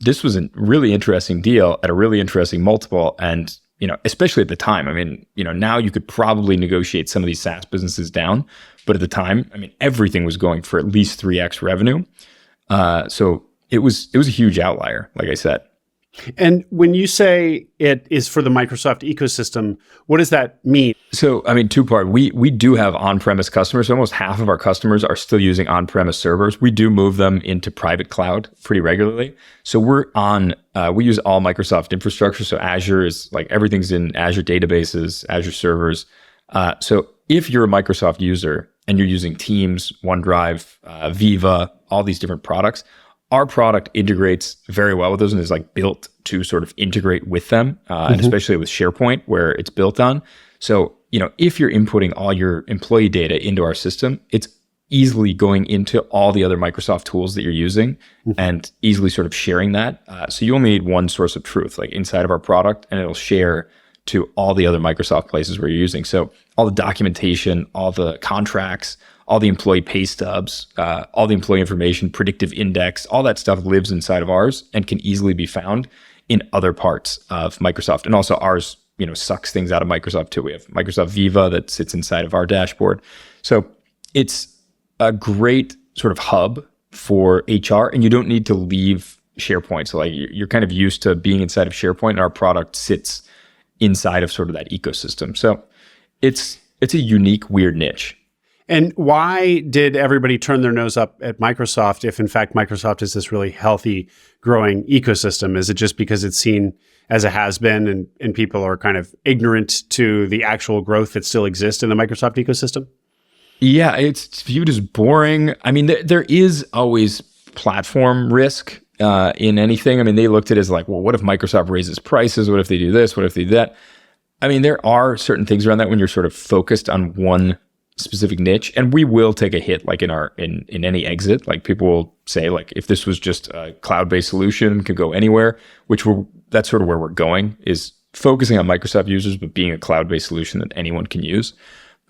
this was a really interesting deal at a really interesting multiple. And, especially at the time, now you could probably negotiate some of these SaaS businesses down. But at the time, everything was going for at least 3x revenue. So it was a huge outlier, like I said.
And when you say it is for the Microsoft ecosystem, what does that mean?
So, two-part. We do have on-premise customers. So almost half of our customers are still using on-premise servers. We do move them into private cloud pretty regularly. So we use all Microsoft infrastructure. So Azure is like everything's in Azure databases, Azure servers. So if you're a Microsoft user and you're using Teams, OneDrive, Viva, all these different products, our product integrates very well with those and is like built to sort of integrate with them, and especially with SharePoint where it's built on. So, if you're inputting all your employee data into our system, it's easily going into all the other Microsoft tools that you're using and easily sort of sharing that. So you only need one source of truth, like inside of our product, and it'll share to all the other Microsoft places where you're using. So all the documentation, all the contracts, all the employee pay stubs, all the employee information, predictive index, all that stuff lives inside of ours and can easily be found in other parts of Microsoft. And also ours, sucks things out of Microsoft too. We have Microsoft Viva that sits inside of our dashboard. So it's a great sort of hub for HR, and you don't need to leave SharePoint. So like you're kind of used to being inside of SharePoint, and our product sits inside of sort of that ecosystem. So it's a unique, weird niche.
And why did everybody turn their nose up at Microsoft if in fact Microsoft is this really healthy, growing ecosystem? Is it just because it's seen as a has-been and people are kind of ignorant to the actual growth that still exists in the Microsoft ecosystem?
Yeah, it's viewed as boring. There is always platform risk in anything. They looked at it as like, well, what if Microsoft raises prices? What if they do this? What if they do that? There are certain things around that when you're sort of focused on one specific niche, and we will take a hit like in any exit. Like people will say, like, if this was just a cloud-based solution, could go anywhere, that's sort of where we're going, is focusing on Microsoft users, but being a cloud-based solution that anyone can use.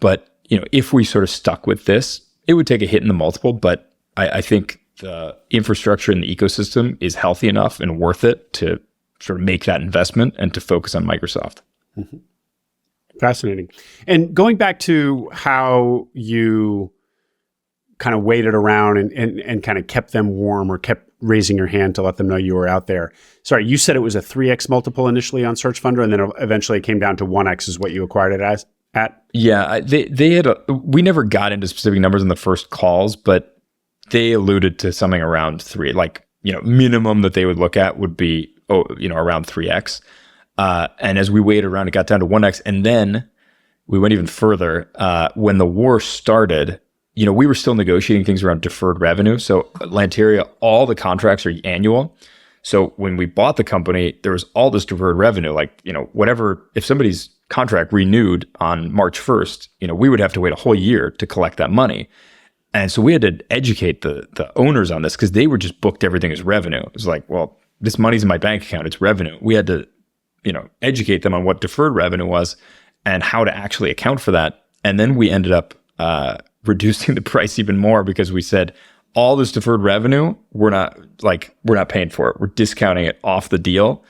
But if we sort of stuck with this, it would take a hit in the multiple, but I think the infrastructure in the ecosystem is healthy enough and worth it to sort of make that investment and to focus on Microsoft.
Mm-hmm. Fascinating. And going back to how you kind of waited around and kind of kept them warm or kept raising your hand to let them know you were out there. Sorry, you said it was a 3x multiple initially on Search Funder, and then eventually it came down to 1x is what you acquired it as at?
Yeah, they had we never got into specific numbers in the first calls, but they alluded to something around 3. Like, minimum that they would look at would be around 3x. And as we waited around, it got down to 1x. And then we went even further. When the war started, we were still negotiating things around deferred revenue. So Lanteria, all the contracts are annual. So when we bought the company, there was all this deferred revenue, whatever, if somebody's contract renewed on March 1st, we would have to wait a whole year to collect that money. And so we had to educate the owners on this because they were just booked everything as revenue. It was like, well, this money's in my bank account, it's revenue. We had to, educate them on what deferred revenue was and how to actually account for that. And then we ended up reducing the price even more because we said, all this deferred revenue, we're not paying for it. We're discounting it off the deal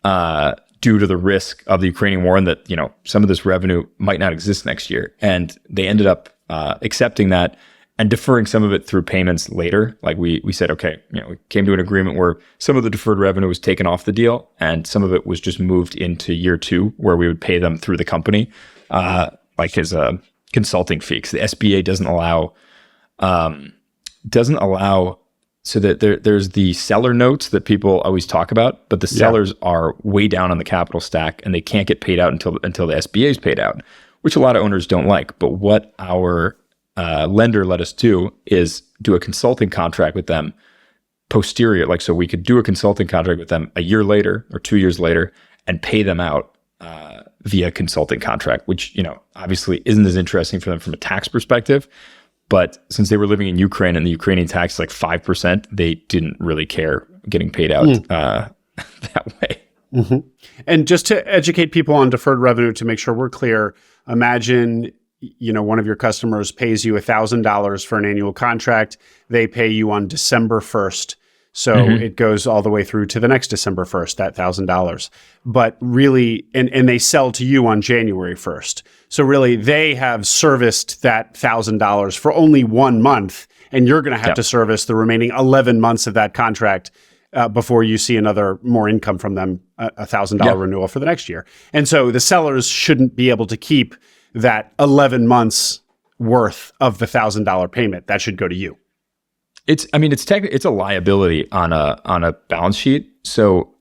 due to the risk of the Ukrainian war and that, some of this revenue might not exist next year. And they ended up accepting that and deferring some of it through payments later. Like we said, okay, we came to an agreement where some of the deferred revenue was taken off the deal and some of it was just moved into year 2 where we would pay them through the company, as a consulting fee. Because the SBA doesn't allow so that there's the seller notes that people always talk about, but the sellers are way down on the capital stack and they can't get paid out until the SBA is paid out, which a lot of owners don't like. But what our lender let us do is do a consulting contract with them posterior. So we could do a consulting contract with them a year later or 2 years later and pay them out via consulting contract, which, obviously isn't as interesting for them from a tax perspective. But since they were living in Ukraine and the Ukrainian tax is like 5%, they didn't really care getting paid out that way.
Mm-hmm. And just to educate people on deferred revenue, to make sure we're clear, imagine, one of your customers pays you $1,000 for an annual contract. They pay you on December 1st. So it goes all the way through to the next December 1st, that $1,000. But really, and they sell to you on January 1st. So really, they have serviced that $1,000 for only 1 month, and you're going to have to service the remaining 11 months of that contract before you see more income from them, a $1,000 renewal for the next year. And so the sellers shouldn't be able to keep that 11 months worth of the $1,000 payment. That should go to you.
It's a liability on a balance sheet. So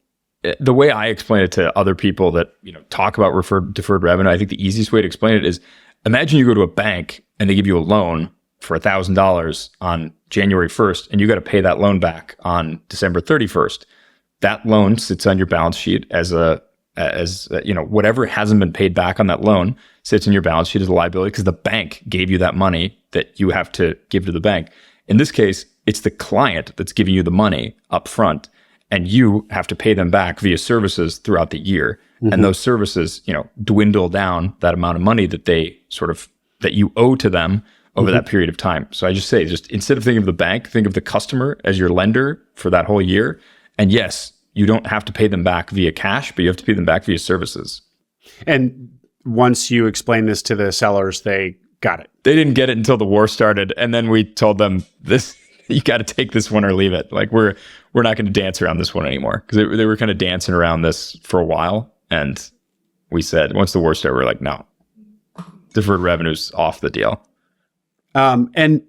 the way I explain it to other people that talk about deferred revenue, I think the easiest way to explain it is, imagine you go to a bank and they give you a loan for $1,000 on January 1st, and you got to pay that loan back on December 31st. That loan sits on your balance sheet as whatever hasn't been paid back on that loan sits in your balance sheet as a liability because the bank gave you that money that you have to give to the bank. In this case, it's the client that's giving you the money up front, and you have to pay them back via services throughout the year. And those services, dwindle down that amount of money that that you owe to them over that period of time. So I just say, instead of thinking of the bank, think of the customer as your lender for that whole year. And yes, you don't have to pay them back via cash, but you have to pay them back via services.
And once you explain this to the sellers, they got it.
They didn't get it until the war started. And then we told them, you got to take this one or leave it. We're not going to dance around this one anymore. Because they were kind of dancing around this for a while. And we said, once the war started, we're like, no, deferred revenue's off the deal.
And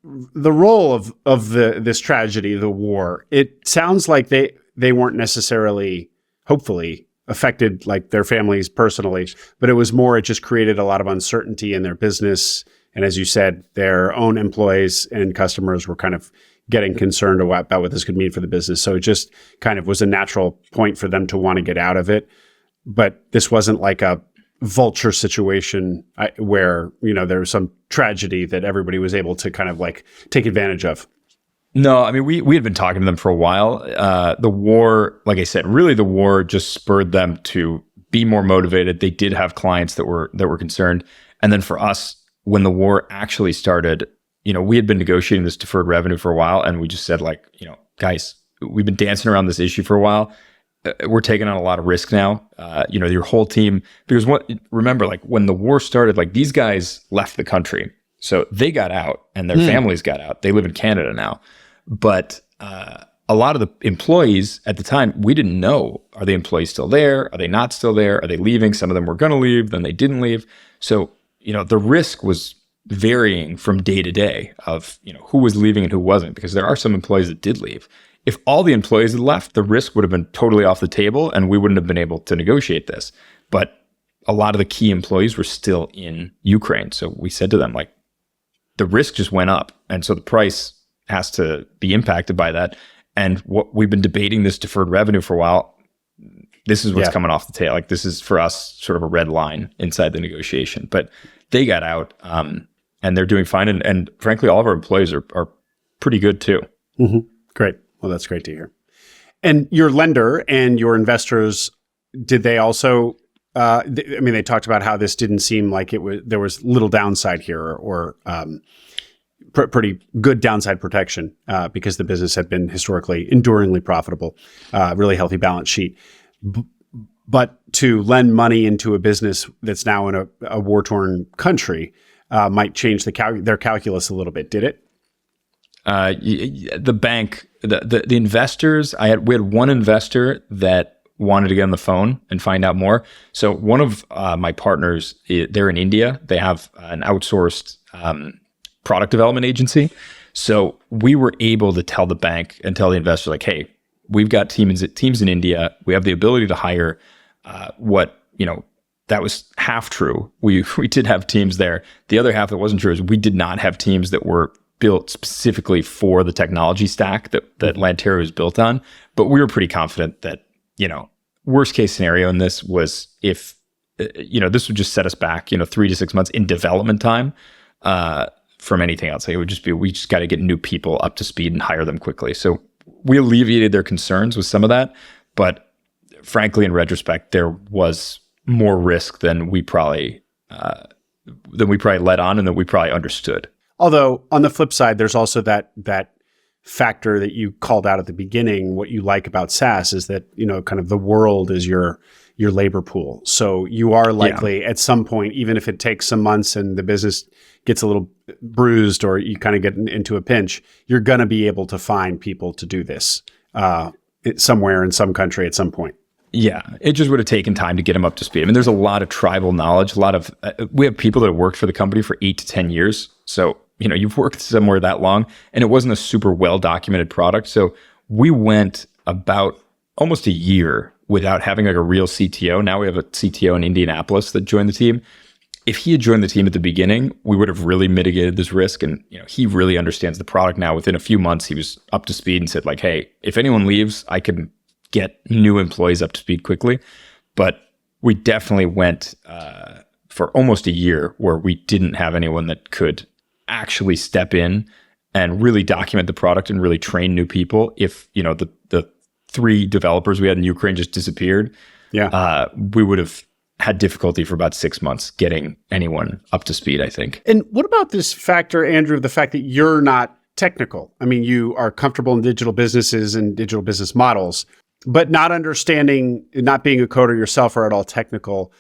the role of this tragedy, the war, it sounds like they weren't necessarily, hopefully, affected like their families personally, but it just created a lot of uncertainty in their business. And as you said, their own employees and customers were kind of getting concerned about what this could mean for the business. So it just kind of was a natural point for them to want to get out of it. But this wasn't like a vulture situation where, there was some tragedy that everybody was able to kind of like take advantage of.
No, we had been talking to them for a while. The war, like I said, really the war just spurred them to be more motivated. They did have clients that were concerned. And then for us, when the war actually started, we had been negotiating this deferred revenue for a while, and we just said guys, we've been dancing around this issue for a while. We're taking on a lot of risk now. Your whole team, because remember, when the war started, these guys left the country. So they got out and their families got out. They live in Canada now. But a lot of the employees at the time, we didn't know, are the employees still there? Are they not still there? Are they leaving? Some of them were going to leave, then they didn't leave. So, the risk was varying from day to day of, who was leaving and who wasn't, because there are some employees that did leave. if all the employees had left, the risk would have been totally off the table and we wouldn't have been able to negotiate this. But a lot of the key employees were still in Ukraine. So we said to them, like, the risk just went up. And so the price has to be impacted by that. And what we've been debating this deferred revenue for a while. This is what's coming off the tail. Like, this is for us sort of a red line inside the negotiation. But they got out and they're doing fine. And frankly, all of our employees are pretty good too.
Mm-hmm. Great. Well, that's great to hear. And your lender and your investors, did they also, they talked about how this didn't seem like there was little downside here or pretty good downside protection because the business had been historically enduringly profitable, really healthy balance sheet. But to lend money into a business that's now in a war-torn country might change their calculus a little bit. Did it?
The bank, the investors, we had one investor that wanted to get on the phone and find out more. So one of my partners, they're in India. They have an outsourced product development agency. So we were able to tell the bank and tell the investor, like, hey, we've got teams in India. We have the ability to hire that was half true. We did have teams there. The other half that wasn't true is we did not have teams that were built specifically for the technology stack that Lanteria was built on. But we were pretty confident that, worst case scenario in this was if, this would just set us back, 3 to 6 months in development time from anything else. Like, it would just be, we just got to get new people up to speed and hire them quickly. So we alleviated their concerns with some of that. But frankly, in retrospect, there was more risk than we probably let on and that we probably understood.
Although on the flip side, there's also that factor that you called out at the beginning. What you like about SaaS is that, kind of the world is your labor pool. So you are likely at some point, even if it takes some months and the business gets a little bruised or you kind of get into a pinch, you're going to be able to find people to do this somewhere in some country at some point.
Yeah, it just would have taken time to get them up to speed. I mean, there's a lot of tribal knowledge, we have people that have worked for the company for 8 to 10 years. So, you've worked somewhere that long and it wasn't a super well-documented product. So we went about almost a year without having like a real CTO. Now we have a CTO in Indianapolis that joined the team. If he had joined the team at the beginning, we would have really mitigated this risk. And, he really understands the product now. Within a few months, he was up to speed and said like, hey, if anyone leaves, I can get new employees up to speed quickly. But we definitely went for almost a year where we didn't have anyone that could actually step in and really document the product and really train new people. If, the 3 developers we had in Ukraine just disappeared, we would have had difficulty for about 6 months getting anyone up to speed, I think.
And what about this factor, Andrew, the fact that you're not technical? I mean, you are comfortable in digital businesses and digital business models, but not understanding, not being a coder yourself or at all technical.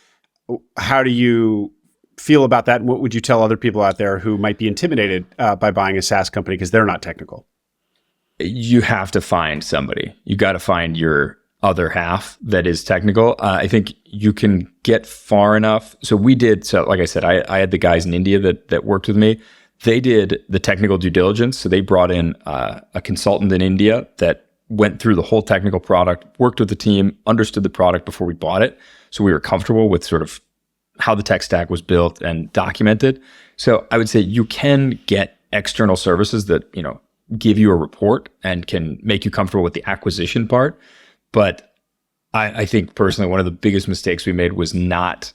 How do you feel about that? And what would you tell other people out there who might be intimidated by buying a SaaS company because they're not technical?
You have to find somebody. You got to find your other half that is technical. I think you can get far enough. So like I said, I had the guys in India that worked with me. They did the technical due diligence. So they brought in a consultant in India that went through the whole technical product, worked with the team, understood the product before we bought it. So we were comfortable with sort of how the tech stack was built and documented. So I would say you can get external services that, give you a report and can make you comfortable with the acquisition part. But I think personally, one of the biggest mistakes we made was not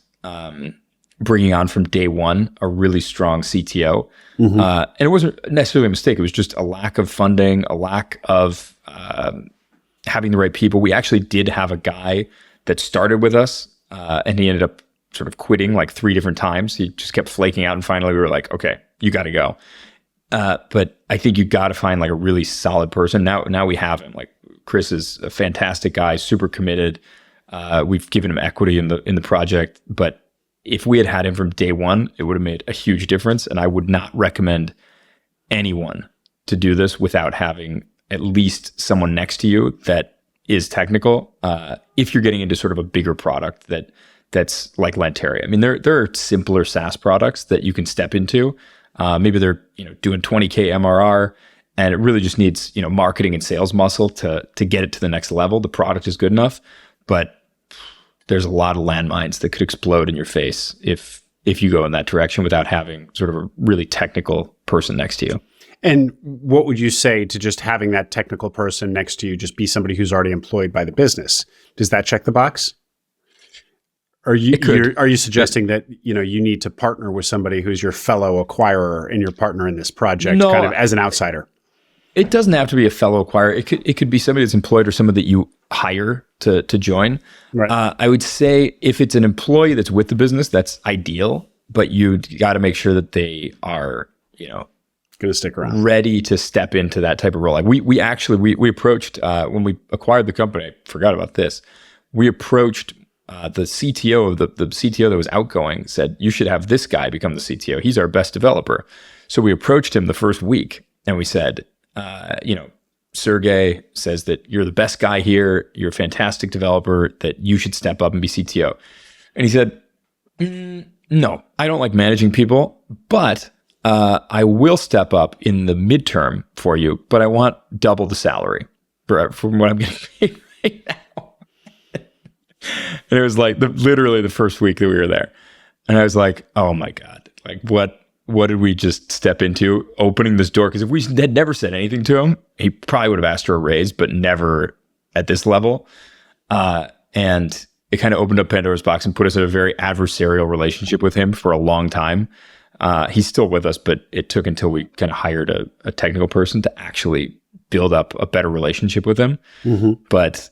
bringing on from day one a really strong CTO. Mm-hmm. And it wasn't necessarily a mistake. It was just a lack of funding, a lack of having the right people. We actually did have a guy that started with us and he ended up sort of quitting like 3 different times. He just kept flaking out. And finally we were like, okay, you got to go. But I think you got to find like a really solid person. Now we have him. Like, Chris is a fantastic guy, super committed. We've given him equity in the project, but if we had him from day one, it would have made a huge difference. And I would not recommend anyone to do this without having at least someone next to you that is technical. If you're getting into sort of a bigger product that's like Lanteria. I mean, there are simpler SaaS products that you can step into. Maybe they're doing 20K MRR and it really just needs, marketing and sales muscle to get it to the next level. The product is good enough, but there's a lot of landmines that could explode in your face if you go in that direction without having sort of a really technical person next to you.
And what would you say to just having that technical person next to you just be somebody who's already employed by the business? Does that check the box? Are you suggesting that you need to partner with somebody who's your fellow acquirer and your partner in this project, kind of as an outsider?
It doesn't have to be a fellow acquirer. It could be somebody that's employed or somebody that you hire to join. Right. I would say if it's an employee that's with the business, that's ideal. But you got to make sure that they are,
going to stick around,
ready to step into that type of role. Like we approached when we acquired the company. I forgot about this. We approached the CTO of the CTO that was outgoing. Said you should have this guy become the CTO. He's our best developer. So we approached him the first week and we said, Sergey says that you're the best guy here. You're a fantastic developer. That you should step up and be CTO. And he said, no, I don't like managing people, but I will step up in the midterm for you, but I want double the salary from what I'm getting paid right now. And it was like literally the first week that we were there. And I was like, oh my God, like what did we just step into opening this door? Because if we had never said anything to him, he probably would have asked for a raise, but never at this level. And it kind of opened up Pandora's box and put us in a very adversarial relationship with him for a long time. He's still with us, but it took until we kind of hired a technical person to actually build up a better relationship with him. Mm-hmm. But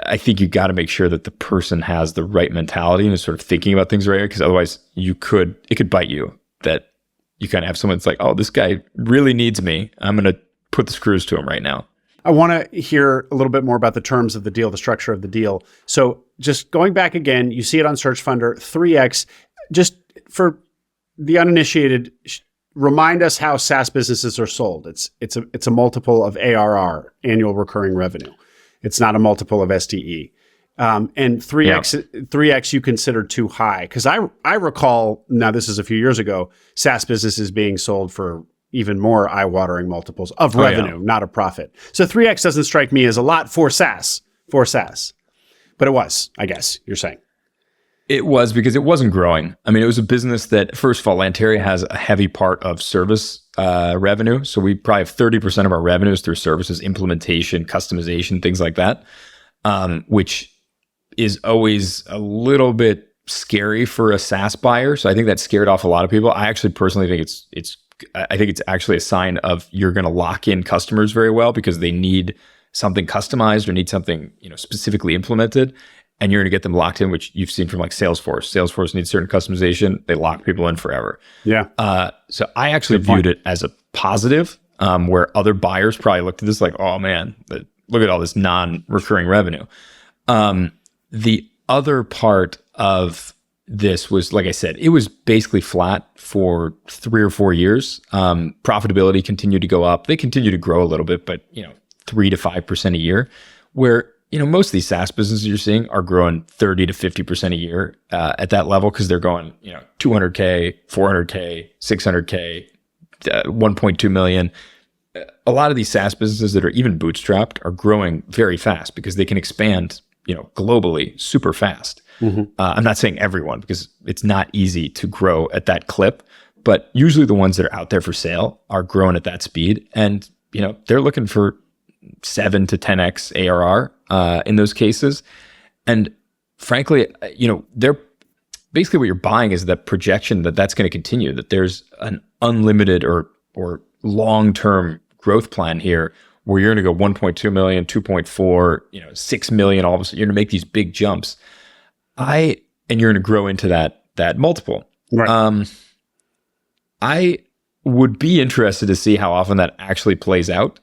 I think you got to make sure that the person has the right mentality and is sort of thinking about things right, because otherwise it could bite you. That you kind of have someone that's like, oh, this guy really needs me. I'm going to put the screws to him right now.
I want to hear a little bit more about the terms of the deal, the structure of the deal. So just going back again, you see it on Search Funder, 3x. Just for the uninitiated, remind us how SaaS businesses are sold. It's a multiple of ARR, annual recurring revenue. It's not a multiple of SDE. And 3x you consider too high. Because I recall, now this is a few years ago, SaaS businesses being sold for even more eye-watering multiples of revenue, not of profit. So 3x doesn't strike me as a lot for SaaS. But it was, I guess, you're saying.
It was because it wasn't growing. I mean, it was a business that, first of all, Lanteria has a heavy part of service revenue. So we probably have 30% of our revenues through services, implementation, customization, things like that, which is always a little bit scary for a SaaS buyer. So I think that scared off a lot of people. I actually personally think it's actually a sign of you're going to lock in customers very well because they need something customized or need something, specifically implemented. And you're going to get them locked in, which you've seen from like Salesforce. Salesforce needs certain customization. They lock people in forever. Yeah. So I actually viewed it as a positive, where other buyers probably looked at this like, oh man, look at all this non-recurring revenue. The other part of this was, like I said, it was basically flat for 3 or 4 years. Profitability continued to go up. They continue to grow a little bit, but 3 to 5% a year, where most of these SaaS businesses you're seeing are growing 30 to 50% a year at that level because they're going, 200K, 400K, 600K, 1.2 million. A lot of these SaaS businesses that are even bootstrapped are growing very fast because they can expand, globally super fast. Mm-hmm. I'm not saying everyone because it's not easy to grow at that clip, but usually the ones that are out there for sale are growing at that speed. And, they're looking for 7 to 10x ARR in those cases. And frankly, they're basically what you're buying is that projection that that's going to continue, that there's an unlimited or long-term growth plan here where you're going to go 1.2 million, 2.4, 6 million, all of a sudden you're going to make these big jumps. And you're going to grow into that multiple. Right. I would be interested to see how often that actually plays out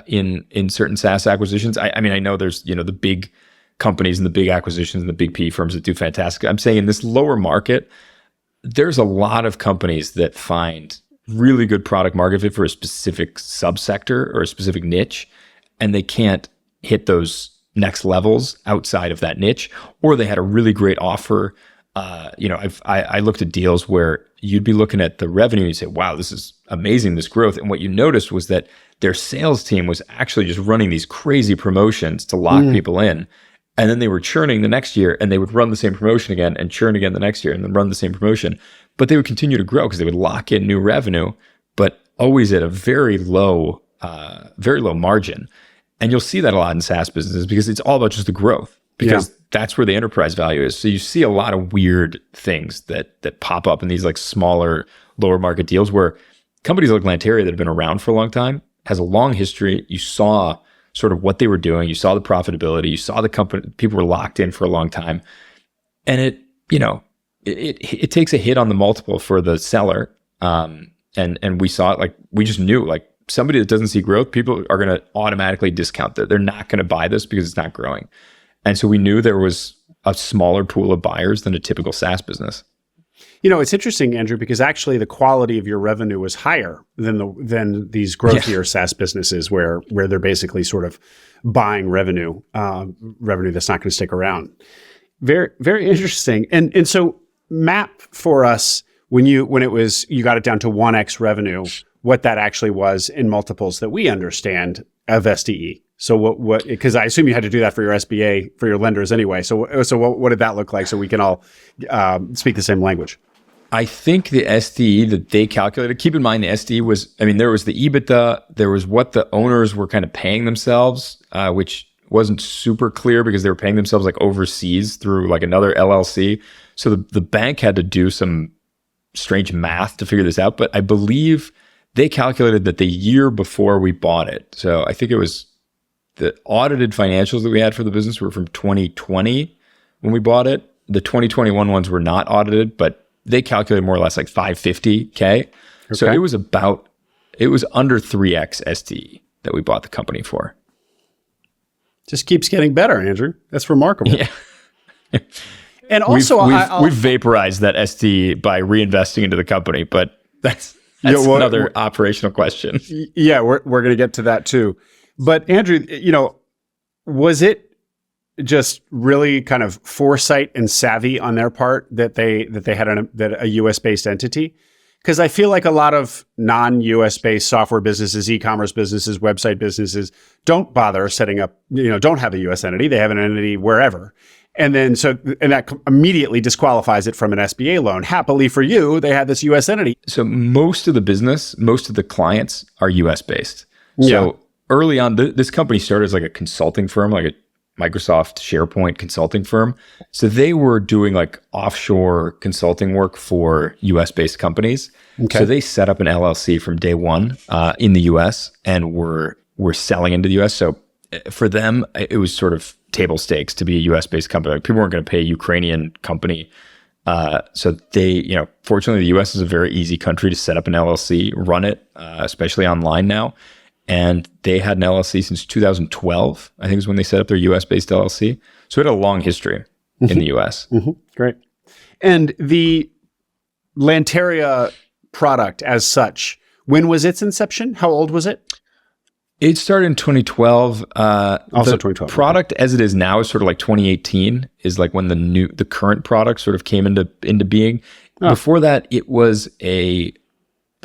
in certain SaaS acquisitions. I mean, I know there's, the big companies and the big acquisitions and the big PE firms that do fantastic. I'm saying in this lower market, there's a lot of companies that find really good product market fit for a specific subsector or a specific niche, and they can't hit those next levels outside of that niche, or they had a really great offer. I looked at deals where you'd be looking at the revenue and you say, wow, this is amazing, this growth. And what you noticed was that their sales team was actually just running these crazy promotions to lock people in. And then they were churning the next year, and they would run the same promotion again and churn again the next year and then run the same promotion. But they would continue to grow because they would lock in new revenue, but always at a very low margin. And you'll see that a lot in SaaS businesses because it's all about just the growth, because that's where the enterprise value is. So you see a lot of weird things that pop up in these like smaller, lower market deals where companies like Lanteria that have been around for a long time has a long history. You saw sort of what they were doing. You saw the profitability. You saw the company, people were locked in for a long time. And it takes a hit on the multiple for the seller. And we saw it, like, we just knew, like, somebody that doesn't see growth, people are going to automatically discount that. They're not going to buy this because it's not growing. And so we knew there was a smaller pool of buyers than a typical SaaS business.
It's interesting, Andrew, because actually the quality of your revenue was higher than these growthier SaaS businesses where they're basically sort of buying revenue that's not going to stick around. Very, very interesting. And so map for us when you got it down to 1x revenue, what that actually was in multiples that we understand of SDE. So what? Because I assume you had to do that for your SBA, for your lenders anyway. So what did that look like so we can all speak the same language?
I think the SDE that they calculated, keep in mind the SDE was, there was the EBITDA, there was what the owners were kind of paying themselves, which wasn't super clear because they were paying themselves like overseas through like another LLC. So the bank had to do some strange math to figure this out. But I believe they calculated that the year before we bought it. So I think it was the audited financials that we had for the business were from 2020 when we bought it. The 2021 ones were not audited, but they calculated more or less like $550K. Okay. So it was under 3x SDE that we bought the company for.
Just keeps getting better, Andrew. That's remarkable.
Yeah.
And also,
we've vaporized that SDE by reinvesting into the company, but that's another operational question.
Yeah, we're going to get to that too. But Andrew, was it just really kind of foresight and savvy on their part that they had a US based entity? Because I feel like a lot of non-US based software businesses, e-commerce businesses, website businesses don't bother setting up, don't have a US entity. They have an entity wherever. And that immediately disqualifies it from an SBA loan. Happily for you, they had this US entity.
So most of the clients are US based. So early on, this company started as like a consulting firm, like a Microsoft SharePoint consulting firm. So they were doing like offshore consulting work for US based companies. Okay. So they set up an LLC from day one in the US and were selling into the US. So for them, it was sort of table stakes to be a US based company. Like, people weren't going to pay a Ukrainian company. So they, fortunately, the US is a very easy country to set up an LLC, run it, especially online now. And they had an LLC since 2012, I think is when they set up their US-based LLC. So it had a long history in the US.
Mm-hmm. Great. And the Lanteria product as such, when was its inception? How old was it?
It started in 2012.
Also 2012.
Product as it is now is sort of like 2018 is like when the current product sort of came into being. Oh. Before that, it was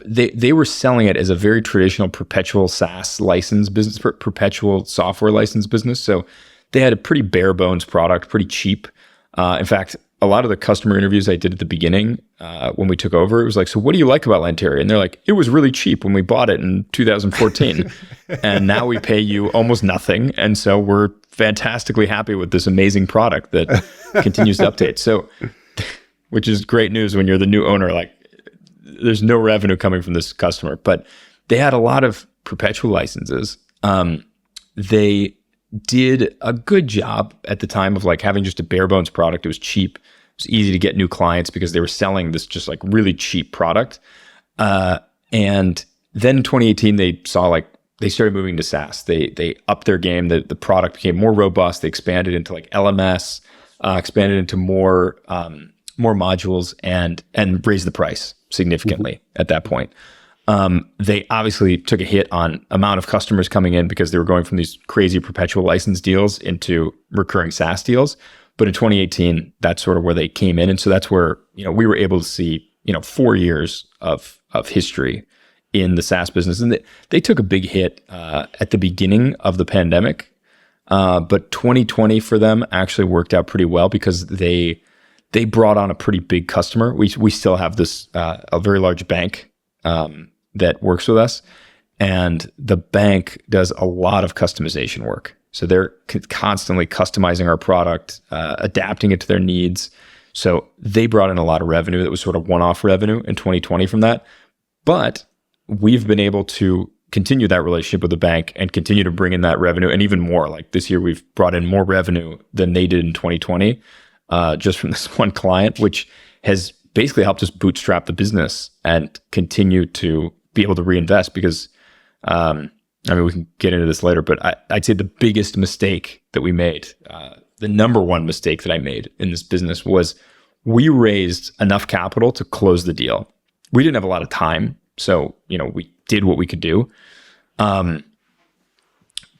they were selling it as a very traditional perpetual SaaS license business, perpetual software license business. So they had a pretty bare bones product, pretty cheap. In fact, a lot of the customer interviews I did at the beginning when we took over, it was like, so what do you like about Lanteria? And they're like, it was really cheap when we bought it in 2014. And now we pay you almost nothing. And so we're fantastically happy with this amazing product that continues to update. So, which is great news when you're the new owner, like, there's no revenue coming from this customer, but they had a lot of perpetual licenses. They did a good job at the time of like having just a bare bones product. It was cheap. It was easy to get new clients because they were selling this just like really cheap product. And then in 2018, they saw like they started moving to SaaS. They upped their game. The product became more robust. They expanded into like LMS, expanded into more modules and raised the price significantly at that point. They obviously took a hit on amount of customers coming in because they were going from these crazy perpetual license deals into recurring SaaS deals. But in 2018, that's sort of where they came in. And so that's where, we were able to see, 4 years of history in the SaaS business. And they took a big hit at the beginning of the pandemic. But 2020 for them actually worked out pretty well because they brought on a pretty big customer. We still have this a very large bank that works with us, and the bank does a lot of customization work. So they're constantly customizing our product, adapting it to their needs. So they brought in a lot of revenue that was sort of one-off revenue in 2020 from that. But we've been able to continue that relationship with the bank and continue to bring in that revenue, and even more. Like this year, we've brought in more revenue than they did in 2020, just from this one client, which has basically helped us bootstrap the business and continue to be able to reinvest. Because, I mean, we can get into this later, but I'd say the biggest mistake that we made, the number one mistake that I made in this business, was we raised enough capital to close the deal. We didn't have a lot of time, so we did what we could do.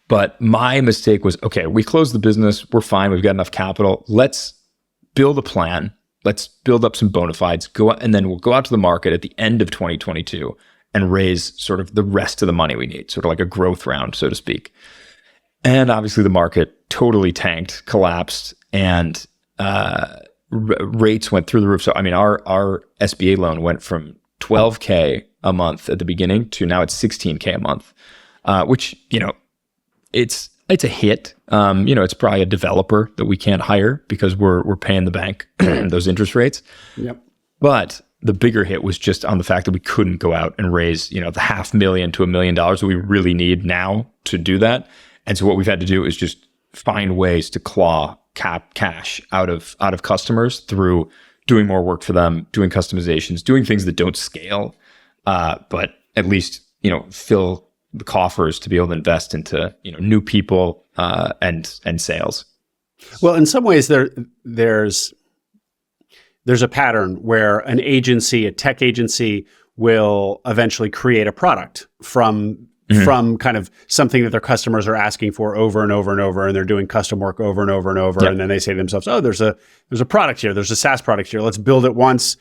But my mistake was, okay, we closed the business, we're fine, we've got enough capital. Let's build a plan. Let's build up some bona fides, and then we'll go out to the market at the end of 2022 and raise sort of the rest of the money we need, sort of like a growth round, so to speak. And obviously the market totally tanked, collapsed, and rates went through the roof. So I mean, our SBA loan went from $12K a month at the beginning to now it's $16K a month, which it's a hit. It's probably a developer that we can't hire because we're paying the bank those interest rates.
Yep.
But the bigger hit was just on the fact that we couldn't go out and raise, the $500,000 to $1 million that we really need now to do that. And so what we've had to do is just find ways to claw cash out of customers through doing more work for them, doing customizations, doing things that don't scale, but at least, fill the coffers to be able to invest into, new people and sales.
Well, in some ways, there's a pattern where an agency, a tech agency, will eventually create a product from kind of something that their customers are asking for over and over and over, and they're doing custom work over and over and over,
Yep.
and then they say to themselves, "Oh, there's a product here. There's a SaaS product here. Let's build it once,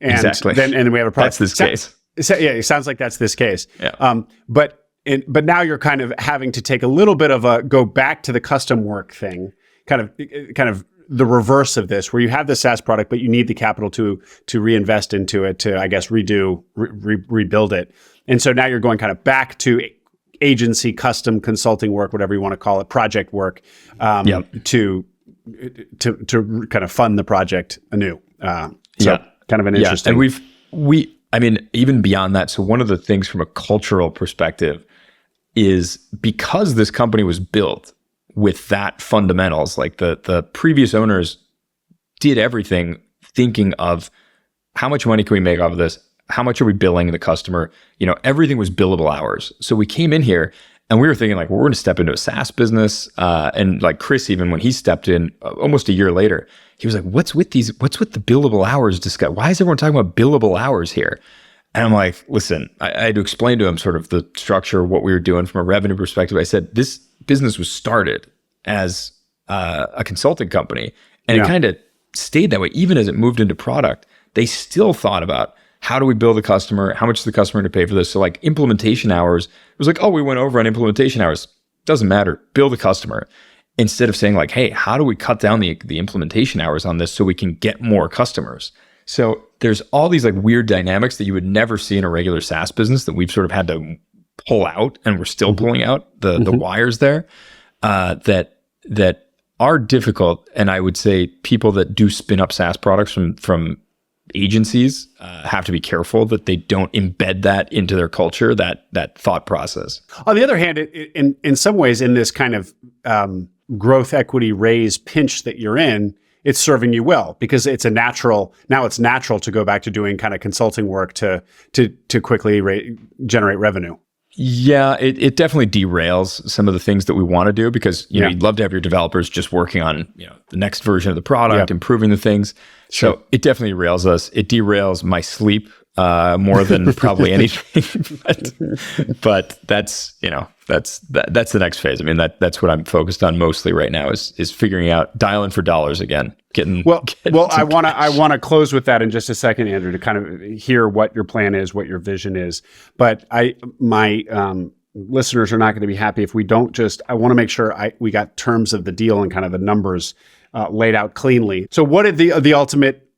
and
Exactly.
then we have a product."
That's this case.
Yeah, it sounds like that's this case.
Yeah.
But now you're kind of having to take a little bit of a go back to the custom work thing, kind of the reverse of this, where you have the SaaS product, but you need the capital to reinvest into it, to, I guess, rebuild it. And so now you're going kind of back to agency, custom consulting work, whatever you want to call it, project work, to kind of fund the project anew. Kind of an interesting.
And I mean, even beyond that, so one of the things from a cultural perspective is because this company was built with that fundamentals, like the previous owners did everything thinking of how much money can we make off of this? How much are we billing the customer? Everything was billable hours. So we came in here and we were thinking like, we're going to step into a SaaS business. And like Chris, even when he stepped in almost a year later, he was like, what's with the billable hours discussed? Why is everyone talking about billable hours here? And I'm like, listen, I had to explain to him sort of the structure of what we were doing from a revenue perspective. I said, this business was started as a consulting company, and it kind of stayed that way. Even as it moved into product, they still thought about, how do we build a customer? How much is the customer going to pay for this? So like implementation hours, it was like, oh, we went over on implementation hours. Doesn't matter. Build a customer. Instead of saying like, hey, how do we cut down the implementation hours on this so we can get more customers? So there's all these like weird dynamics that you would never see in a regular SaaS business that we've sort of had to pull out, and we're still pulling out the wires there that are difficult. And I would say people that do spin up SaaS products from agencies have to be careful that they don't embed that into their culture, that thought process.
On the other hand, in some ways, in this kind of growth equity raise pinch that you're in, it's serving you well, because it's natural to go back to doing kind of consulting work to quickly generate revenue.
Yeah, it definitely derails some of the things that we want to do, because you'd love to have your developers just working on the next version of the product, improving the things.
Sure.
So it definitely derails us. It derails my sleep more than probably anything. but that's the next phase. I mean, that's what I'm focused on mostly right now is figuring out dialing for dollars again. I want to close with that in just a second, Andrew, to kind of hear what your plan is, what your vision is. But my listeners are not going to be happy if we don't I want to make sure we got terms of the deal and kind of the numbers laid out cleanly. So what did the ultimate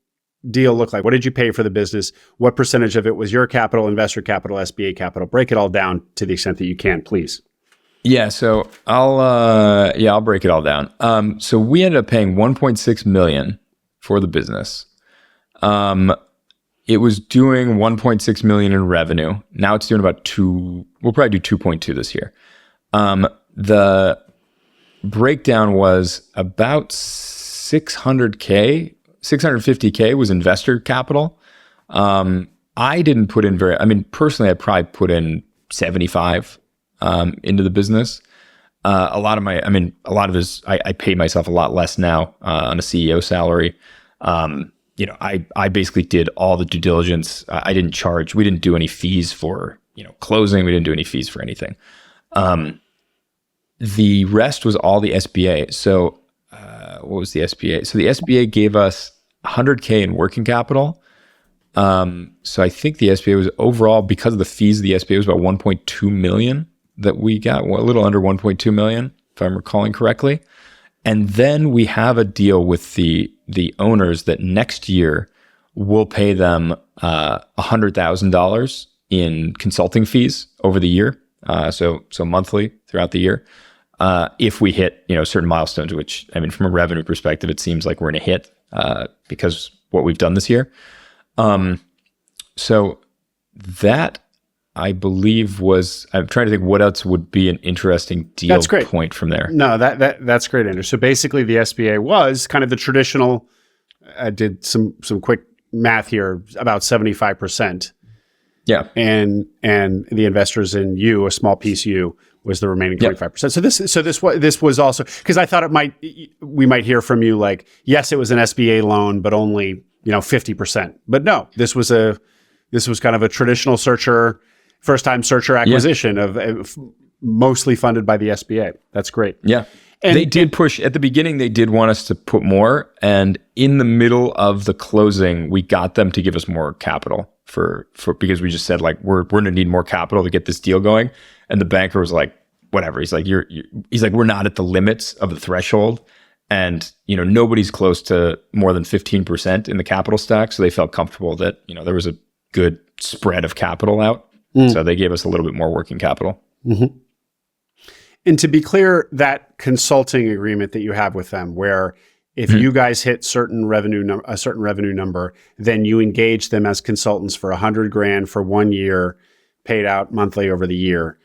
deal look like? What did you pay for the business? What percentage of it was your capital, investor capital, SBA capital? Break it all down to the extent that you can, please. Yeah, so I'll break it all down. So we ended up paying $1.6 million for the business. It was doing $1.6 million in revenue. Now it's doing about we'll probably do 2.2 this year. The breakdown was about $650K was investor capital. I didn't put in personally, I probably put in 75 into the business. A lot of it I pay myself a lot less now on a CEO salary. I basically did all the due diligence. We didn't do any fees for, closing. We didn't do any fees for anything. The rest was all the SBA. So what was the SBA? So the SBA gave us $100K in working capital. So I think the SBA was overall, because of the fees, the SBA was about 1.2 million that we got, a little under 1.2 million, if I'm recalling correctly. And then we have a deal with the owners that next year we'll pay them $100,000 in consulting fees over the year. So monthly throughout the year. If we hit, certain milestones, which, from a revenue perspective, it seems like we're in a hit because what we've done this year. So that, I believe, I'm trying to think what else would be an interesting deal point from there.
No, that's great, Andrew. So basically the SBA was kind of the traditional, I did some quick math here, about 75%.
Yeah.
And the investors in you, a small piece you, was the remaining 25%. So this was also, because I thought we might hear from you like, yes, it was an SBA loan, but only 50%. But no, this was kind of a traditional first-time searcher acquisition of mostly funded by the SBA. That's great.
Yeah. And they did push at the beginning. They did want us to put more, and in the middle of the closing, we got them to give us more capital for because we just said like we're going to need more capital to get this deal going. And the banker was like, whatever. He's like, we're not at the limits of the threshold. And, nobody's close to more than 15% in the capital stack. So they felt comfortable that, there was a good spread of capital out. So they gave us a little bit more working capital.
Mm-hmm. And to be clear, that consulting agreement that you have with them, where if you guys hit a certain revenue number, then you engage them as consultants for $100,000 for 1 year, paid out monthly over the year.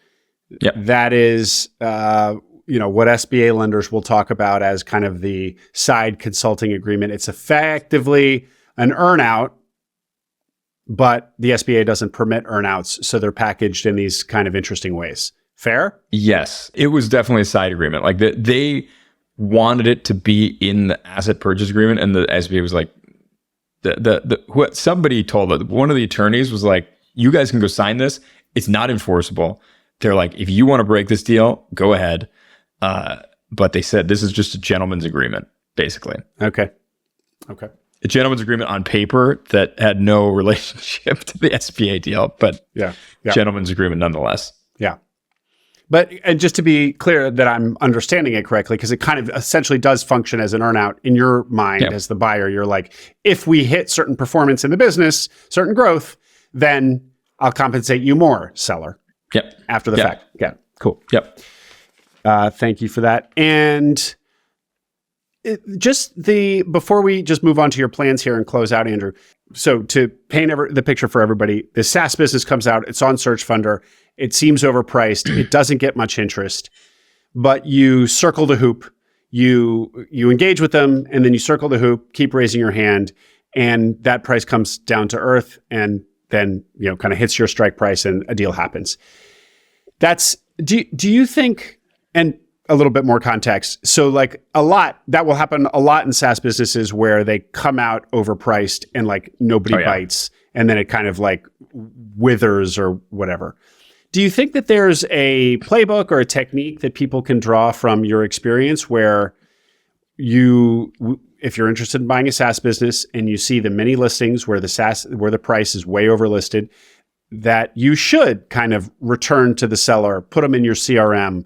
Yep.
That is, what SBA lenders will talk about as kind of the side consulting agreement. It's effectively an earnout, but the SBA doesn't permit earnouts, so they're packaged in these kind of interesting ways. Fair?
Yes, it was definitely a side agreement. Like they wanted it to be in the asset purchase agreement, and the SBA was like, what somebody told us, one of the attorneys was like, "You guys can go sign this. It's not enforceable." They're like, "If you want to break this deal, go ahead." But they said this is just a gentleman's agreement, basically.
Okay.
A gentleman's agreement on paper that had no relationship to the SBA deal, but gentleman's agreement nonetheless.
Yeah. But, and just to be clear that I'm understanding it correctly, because it kind of essentially does function as an earnout in your mind as the buyer. You're like, if we hit certain performance in the business, certain growth, then I'll compensate you more, seller.
Yep.
After the fact. Yeah. Cool.
Yep.
Thank you for that. And before we just move on to your plans here and close out, Andrew. So to paint the picture for everybody, the SaaS business comes out, it's on Search Funder. It seems overpriced. It doesn't get much interest, but you circle the hoop, you engage with them, and then you circle the hoop, keep raising your hand, and that price comes down to earth and then, kind of hits your strike price and a deal happens. Do you think, and a little bit more context. So like that will happen a lot in SaaS businesses where they come out overpriced and like nobody bites. and then it kind of like withers or whatever. Do you think that there's a playbook or a technique that people can draw from your experience where if you're interested in buying a SaaS business and you see the many listings where the price is way overlisted, that you should kind of return to the seller, put them in your CRM,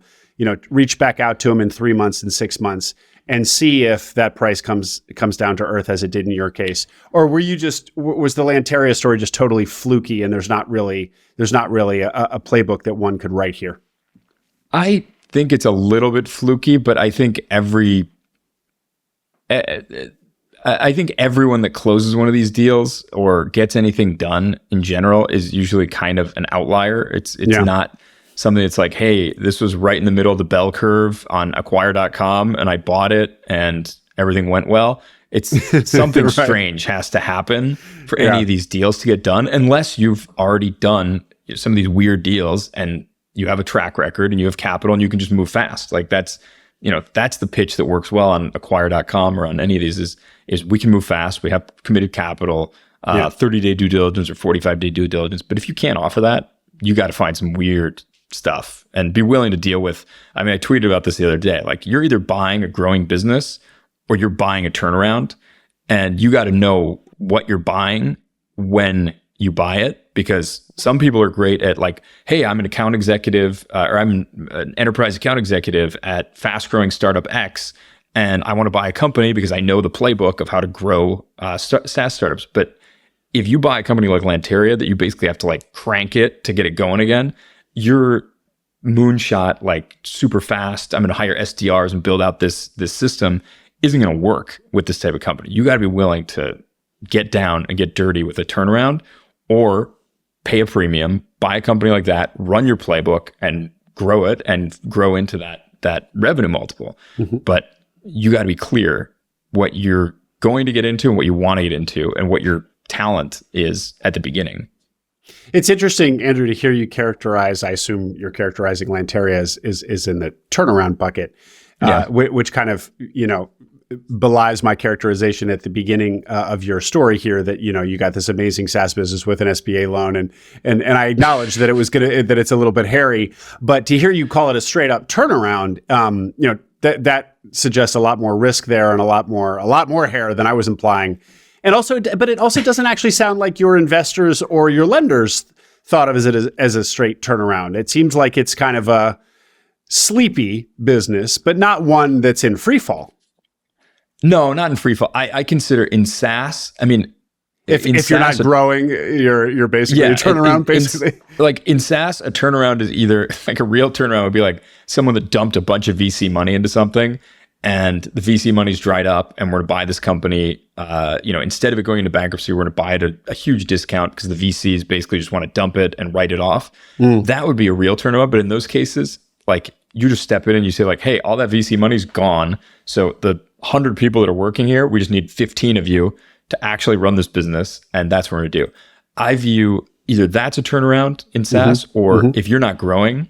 reach back out to them in 3 months and 6 months and see if that price comes down to earth as it did in your case? Or was the Lanteria story just totally fluky and there's not really a playbook that one could write here?
I think it's a little bit fluky, but I think everyone that closes one of these deals or gets anything done in general is usually kind of an outlier. It's not something that's like, hey, this was right in the middle of the bell curve on acquire.com and I bought it and everything went well. It's something right. Strange has to happen for any of these deals to get done, unless you've already done some of these weird deals and you have a track record and you have capital and you can just move fast. Like that's the pitch that works well on acquire.com or on any of these is we can move fast. We have committed capital, 30-day due diligence or 45-day due diligence. But if you can't offer that, you got to find some weird stuff and be willing to deal with. I mean, I tweeted about this the other day. Like, you're either buying a growing business or you're buying a turnaround, and you got to know what you're buying when you buy it, because some people are great at like, hey, I'm an account executive or I'm an enterprise account executive at fast growing startup X, and I want to buy a company because I know the playbook of how to grow SaaS startups. But if you buy a company like Lanteria that you basically have to like crank it to get it going again, you're moonshot, like super fast, I'm going to hire SDRs and build out this system, isn't going to work with this type of company. You got to be willing to get down and get dirty with a turnaround, or pay a premium, buy a company like that, run your playbook and grow it and grow into that revenue multiple. Mm-hmm. But you got to be clear what you're going to get into and what you want to get into and what your talent is at the beginning.
It's interesting, Andrew, to hear you characterize, I assume you're characterizing Lanteria is in the turnaround bucket, which kind of, belies my characterization at the beginning of your story here that, you got this amazing SaaS business with an SBA loan. And I acknowledge that that it's a little bit hairy, but to hear you call it a straight up turnaround, that suggests a lot more risk there and a lot more hair than I was implying. And also, but it also doesn't actually sound like your investors or your lenders thought of it as a straight turnaround. It seems like it's kind of a sleepy business, but not one that's in free fall.
No, not in free fall. I consider in SaaS, I mean,
if you're not growing, you're basically a turnaround, basically.
Like in SaaS, a turnaround is either like a real turnaround would be like someone that dumped a bunch of VC money into something, and the VC money's dried up, and we're to buy this company. Instead of it going into bankruptcy, we're going to buy it at a huge discount because the VCs basically just want to dump it and write it off. That would be a real turnaround. But in those cases, like, you just step in and you say like, hey, all that VC money's gone. So the 100 people that are working here, we just need 15 of you to actually run this business. And that's what we're going to do. I view either that's a turnaround in SaaS, or if you're not growing,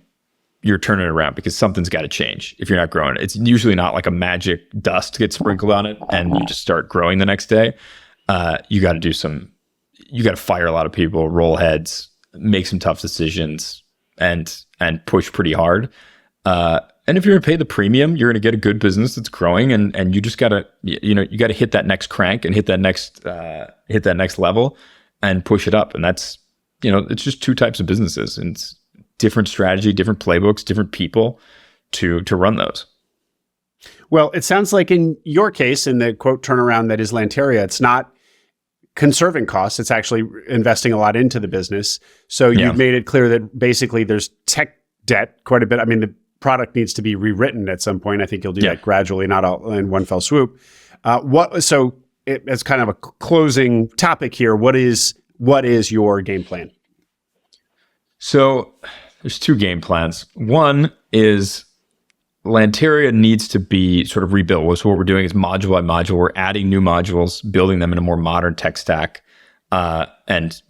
you're turning it around because something's got to change. If you're not growing, it's usually not like a magic dust gets sprinkled on it and you just start growing the next day. You got to fire a lot of people, roll heads, make some tough decisions, and push pretty hard. And if you're going to pay the premium, you're going to get a good business that's growing, and you just got to, you got to hit that next crank and hit that next level and push it up. And that's, it's just two types of businesses, and it's different strategy, different playbooks, different people to run those.
Well, it sounds like in your case, in the quote turnaround that is Lanteria, it's not conserving costs. It's actually investing a lot into the business. So you've made it clear that basically there's tech debt quite a bit. I mean, the product needs to be rewritten at some point. I think you'll do that gradually, not all in one fell swoop. So as kind of a closing topic here, what is your game plan?
So there's two game plans. One is Lanteria needs to be sort of rebuilt. So what we're doing is module by module. We're adding new modules, building them in a more modern tech stack, and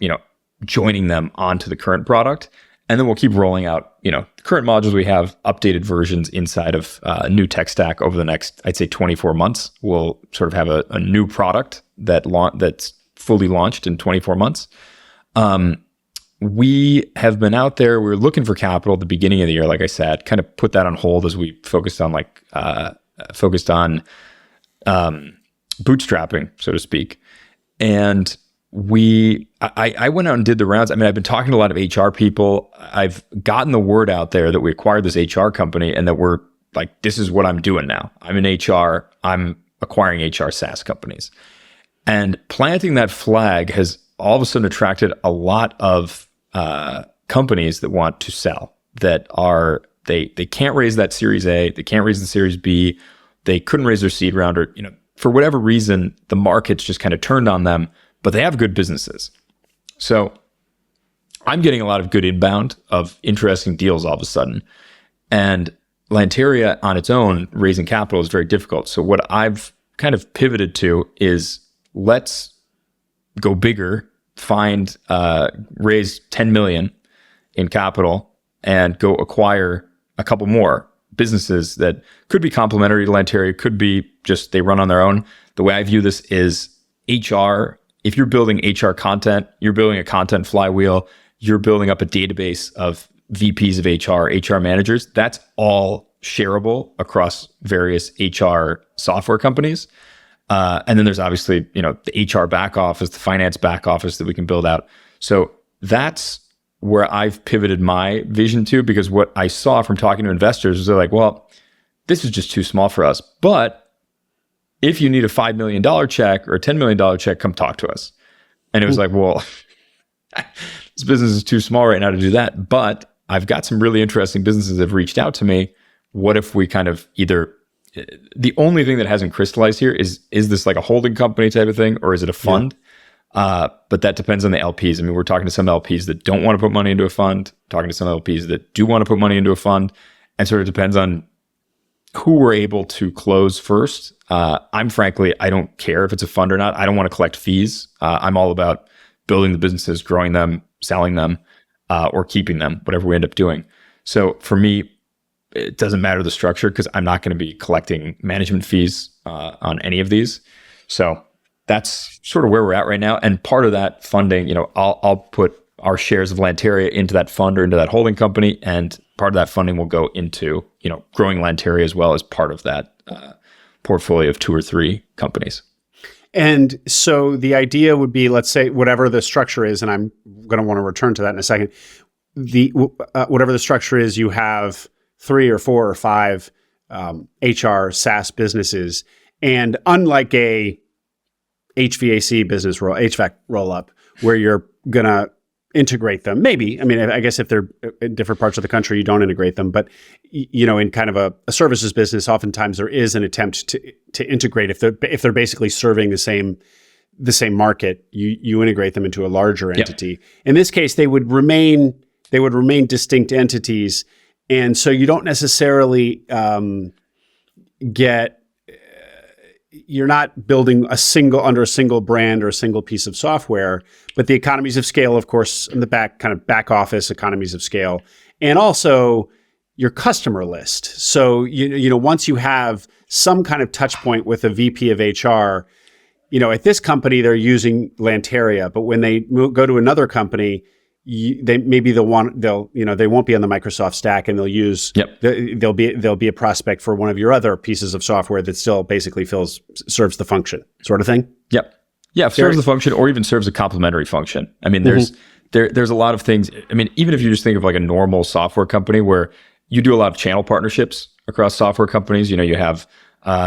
joining them onto the current product. And then we'll keep rolling out, current modules. We have updated versions inside of a new tech stack over the next, I'd say 24 months. We'll sort of have a new product that's fully launched in 24 months. We have been out there. We were looking for capital at the beginning of the year, like I said, kind of put that on hold as we focused on bootstrapping, so to speak. And I went out and did the rounds. I mean, I've been talking to a lot of HR people. I've gotten the word out there that we acquired this HR company and that we're like, this is what I'm doing now. I'm in HR. I'm acquiring HR SaaS companies. And planting that flag has all of a sudden attracted a lot of companies that want to sell, that are, they can't raise that Series A, they can't raise the Series B, they couldn't raise their seed round, or, for whatever reason, the market's just kind of turned on them, but they have good businesses. So I'm getting a lot of good inbound of interesting deals all of a sudden. And Lanteria on its own, raising capital is very difficult. So what I've kind of pivoted to is, let's go bigger, raise 10 million in capital and go acquire a couple more businesses that could be complementary to Lanteria, could be just they run on their own. The way I view this is HR. If you're building HR content, you're building a content flywheel, you're building up a database of VPs of HR managers. That's all shareable across various HR software companies. And then there's obviously, the HR back office, the finance back office that we can build out. So that's where I've pivoted my vision to, because what I saw from talking to investors is they're like, well, this is just too small for us. But if you need a $5 million check or a $10 million check, come talk to us. And it was like, well, this business is too small right now to do that. But I've got some really interesting businesses that have reached out to me. What if we kind of the only thing that hasn't crystallized here is this like a holding company type of thing, or is it a fund? But that depends on the LPs. I mean, we're talking to some LPs that don't want to put money into a fund, talking to some LPs that do want to put money into a fund, and sort of depends on who we're able to close first. Frankly, I don't care if it's a fund or not. I don't want to collect fees. I'm all about building the businesses, growing them, selling them, or keeping them, whatever we end up doing. So for me, it doesn't matter the structure, because I'm not going to be collecting management fees on any of these. So that's sort of where we're at right now. And part of that funding, I'll put our shares of Lanteria into that fund or into that holding company, and part of that funding will go into growing Lanteria as well as part of that portfolio of 2 or 3 companies.
And so the idea would be, let's say, whatever the structure is, and I'm going to want to return to that in a second. Whatever the structure is, you have 3 or 4 or 5 HR SaaS businesses, and unlike a HVAC roll up where you're gonna integrate them, maybe. I mean, I guess if they're in different parts of the country, you don't integrate them. But in kind of a services business, oftentimes there is an attempt to integrate if they're basically serving the same market. You integrate them into a larger entity. Yep. In this case, they would remain distinct entities. And so you don't necessarily you're not building under a single brand or a single piece of software, but the economies of scale, of course, in the back office economies of scale, and also your customer list. So, once you have some kind of touch point with a VP of HR, at this company, they're using Lanteria, but when they go to another company, they won't be on the Microsoft stack, and they'll use they'll be a prospect for one of your other pieces of software that still basically serves the function, sort of thing. Yep.
Yeah, serves the function, or even serves a complementary function. I mean, there's a lot of things. I mean, even if you just think of like a normal software company where you do a lot of channel partnerships across software companies, you have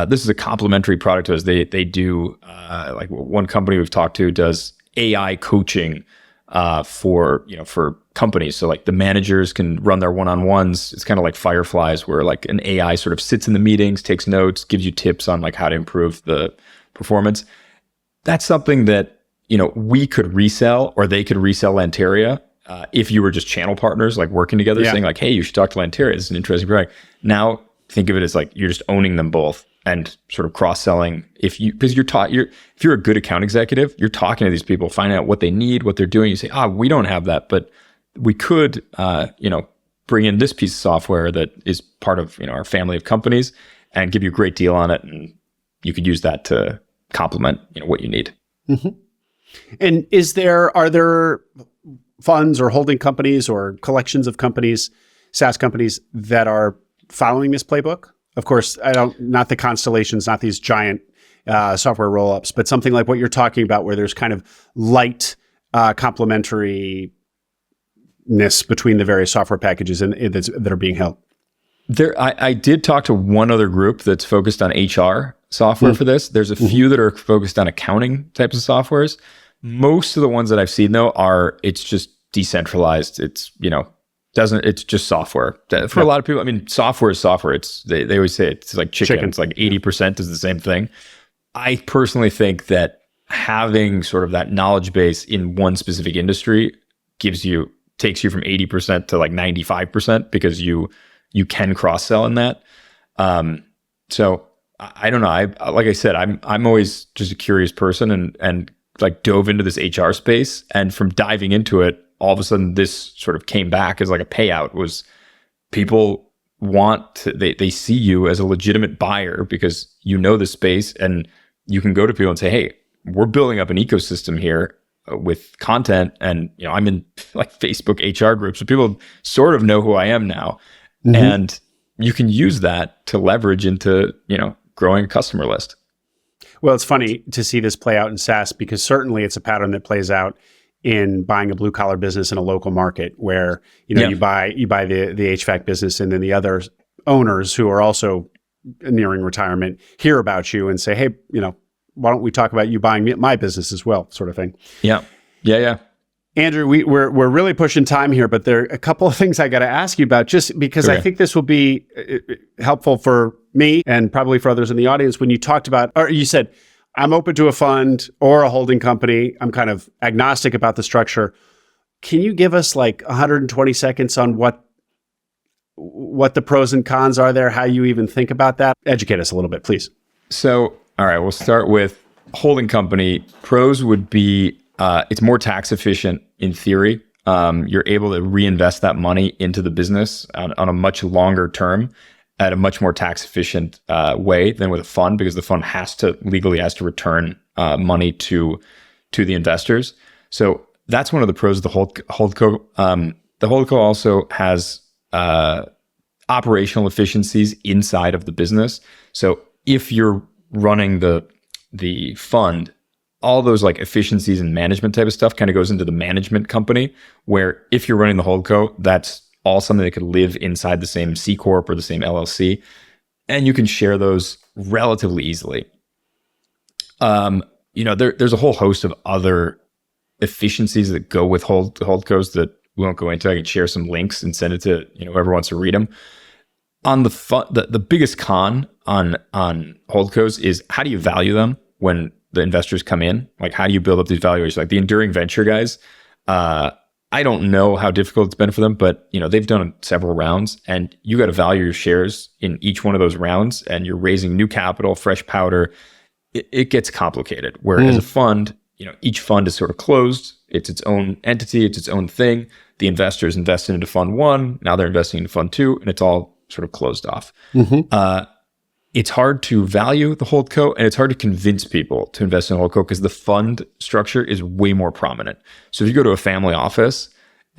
this is a complementary product to us. They do like one company we've talked to does AI coaching for companies. So like the managers can run their one-on-ones. It's kind of like Fireflies, where like an AI sort of sits in the meetings, takes notes, gives you tips on like how to improve the performance. That's something that, we could resell, or they could resell Lanteria if you were just channel partners, like working together, saying like, hey, you should talk to Lanteria. It's an interesting product. Now think of it as like you're just owning them both and sort of cross-selling. If you're a good account executive, you're talking to these people, finding out what they need, what they're doing. You say, we don't have that, but we could, bring in this piece of software that is part of, our family of companies, and give you a great deal on it. And you could use that to complement, what you need.
Mm-hmm. And are there funds or holding companies or collections of companies, SaaS companies that are following this playbook? Of course, not the constellations, not these giant software roll-ups, but something like what you're talking about, where there's kind of light complementariness between the various software packages that are being held.
I did talk to one other group that's focused on HR software for this. There's a few that are focused on accounting types of softwares. Most of the ones that I've seen though it's just decentralized. It's, it's just software. For a lot of people, I mean, software is software. They always say it's like chicken. It's like 80% is the same thing. I personally think that having sort of that knowledge base in one specific industry takes you from 80% to like 95% because you can cross-sell in that. So I don't know. Like I said, I'm always just a curious person and like dove into this HR space, and from diving into it, all of a sudden this sort of came back as like a payout. Was people they see you as a legitimate buyer because you know the space, and you can go to people and say, hey, we're building up an ecosystem here with content, and I'm in like Facebook HR groups, so people sort of know who I am now. And you can use that to leverage into, growing a customer list.
Well, it's funny to see this play out in SaaS, because certainly it's a pattern that plays out in buying a blue collar business in a local market where, you buy the HVAC business, and then the other owners who are also nearing retirement hear about you and say, hey, why don't we talk about you buying my business as well, sort of thing.
Yeah.
Andrew, we're really pushing time here, but there are a couple of things I got to ask you about, just because I think this will be helpful for me and probably for others in the audience. When you talked about, or you said, I'm open to a fund or a holding company, I'm kind of agnostic about the structure. Can you give us like 120 seconds on what the pros and cons are there, how you even think about that? Educate us a little bit, please.
So, all right, we'll start with holding company. Pros would be, it's more tax efficient in theory. You're able to reinvest that money into the business on a much longer term at a much more tax efficient way than with a fund, because the fund legally has to return money to the investors. So that's one of the pros of the holdco. The holdco also has operational efficiencies inside of the business. So if you're running the fund, all those like efficiencies and management type of stuff kind of goes into the management company, where if you're running the holdco, that's all something that could live inside the same C Corp or the same LLC, and you can share those relatively easily. There's a whole host of other efficiencies that go with holdcos that we won't go into. I can share some links and send it to whoever wants to read them. On the biggest con on holdcos is, how do you value them when the investors come in? Like, how do you build up these valuations? Like the Enduring Venture guys, I don't know how difficult it's been for them, but they've done several rounds, and you got to value your shares in each one of those rounds, and you're raising new capital, fresh powder. It gets complicated. Whereas a fund, each fund is sort of closed. It's its own entity. It's its own thing. The investors invested into fund one. Now they're investing into fund two, and it's all sort of closed off. It's hard to value the holdco, and it's hard to convince people to invest in a holdco because the fund structure is way more prominent. So if you go to a family office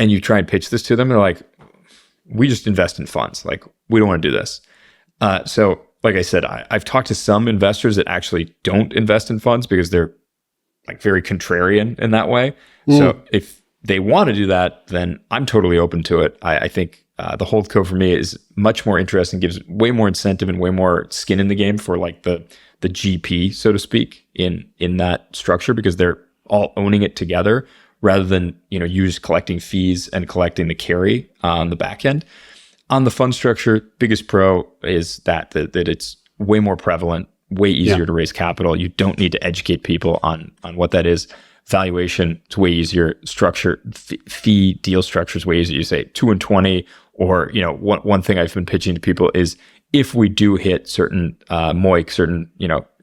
and you try and pitch this to them, they're like, we just invest in funds. Like, we don't want to do this. So like I said, I've talked to some investors that actually don't invest in funds because they're like very contrarian in that way. So if they want to do that, then I'm totally open to it. I think the holdco for me is much more interesting, gives way more incentive and way more skin in the game for like the GP, so to speak, in that structure, because they're all owning it together rather than you just collecting fees and collecting the carry on the back end. On the fund structure, biggest pro is that it's way more prevalent, way easier to raise capital. You don't need to educate people on what that is. Valuation, it's way easier. Structure, fee deal structure is way easier. You say 2 and 20, or one thing I've been pitching to people is, if we do hit certain MOIC, certain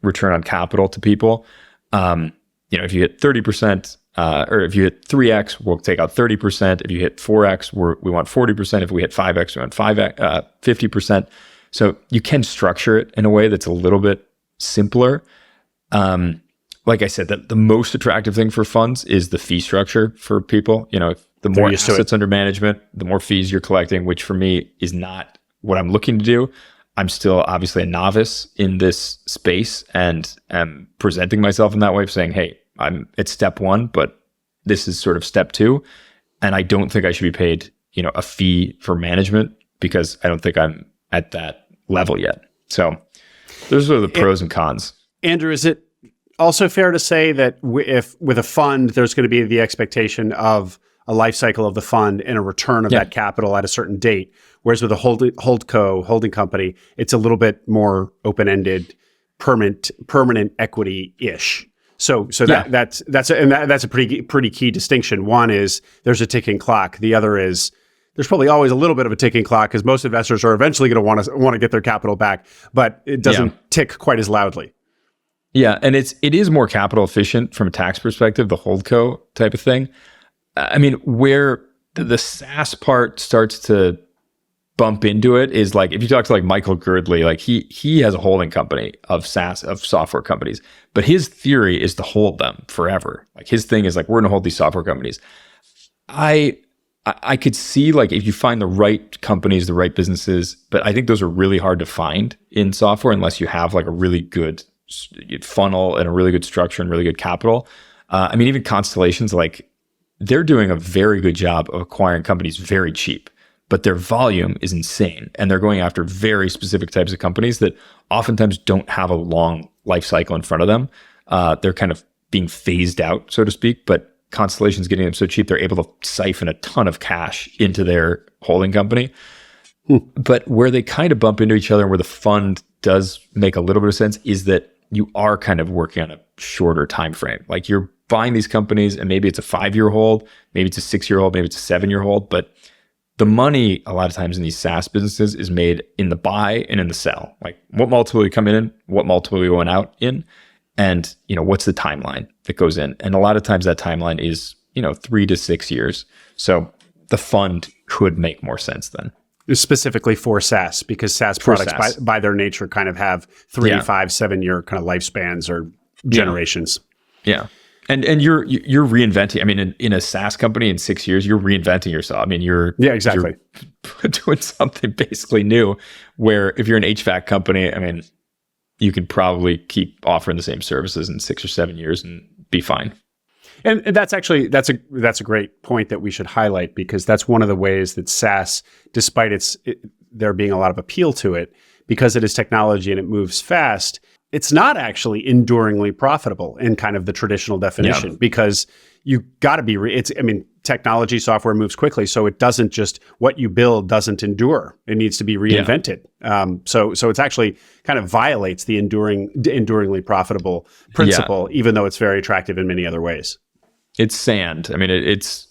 return on capital to people, if you hit 30%, or if you hit 3x, we'll take out 30%. If you hit 4x, we want 40%. If we hit 5x, we want 50%. So you can structure it in a way that's a little bit simpler. like I said, the most attractive thing for funds is the fee structure for people. The more assets under management, the more fees you're collecting, which for me is not what I'm looking to do. I'm still obviously a novice in this space and am presenting myself in that way of saying, hey, I'm at step one, but this is sort of step two. And I don't think I should be paid, a fee for management because I don't think I'm at that level yet. So those are the pros and cons.
Andrew, is it also fair to say that if with a fund, there's going to be the expectation of a life cycle of the fund and a return of that capital at a certain date? Whereas with a holding company, it's a little bit more open-ended, permanent equity-ish. So that's a pretty key distinction. One is there's a ticking clock. The other is there's probably always a little bit of a ticking clock because most investors are eventually going to want to get their capital back, but it doesn't tick quite as loudly.
Yeah, and it is more capital efficient from a tax perspective, the holdco type of thing. I mean, where the SaaS part starts to bump into it is like if you talk to like Michael Girdley, like he has a holding company of SaaS, of software companies, but his theory is to hold them forever. Like his thing is like, we're going to hold these software companies. I could see like if you find the right companies, the right businesses, but I think those are really hard to find in software unless you have like a really good funnel and a really good structure and really good capital. I mean, even Constellation's like, they're doing a very good job of acquiring companies very cheap, but their volume is insane. And they're going after very specific types of companies that oftentimes don't have a long life cycle in front of them. They're kind of being phased out, so to speak, but Constellation's getting them so cheap, they're able to siphon a ton of cash into their holding company. But where they kind of bump into each other and where the fund does make a little bit of sense is that you are kind of working on a shorter time frame. Like you're buying these companies and maybe it's a 5-year hold, maybe it's a 6-year hold, maybe it's a 7-year hold, but the money a lot of times in these SaaS businesses is made in the buy and in the sell. Like what multiple you come in, what multiple you went out in, and what's the timeline that goes in. And a lot of times that timeline is 3 to 6 years. So the fund could make more sense then.
Specifically for SaaS, because SaaS products by their nature kind of have 3 to 5, 7-year kind of lifespans or generations.
Yeah. And you're reinventing. I mean, in a SaaS company in 6 years, you're reinventing yourself. I mean, you're doing something basically new. Where if you're an HVAC company, I mean, you could probably keep offering the same services in 6 or 7 years and be fine.
And that's a great point that we should highlight, because that's one of the ways that SaaS, despite there being a lot of appeal to it, because it is technology and it moves fast, it's not actually enduringly profitable in kind of the traditional definition, because you got to be, technology software moves quickly. So it doesn't just, what you build doesn't endure. It needs to be reinvented. So it's actually kind of violates the enduringly profitable principle, even though it's very attractive in many other ways.
It's sand. I mean, it's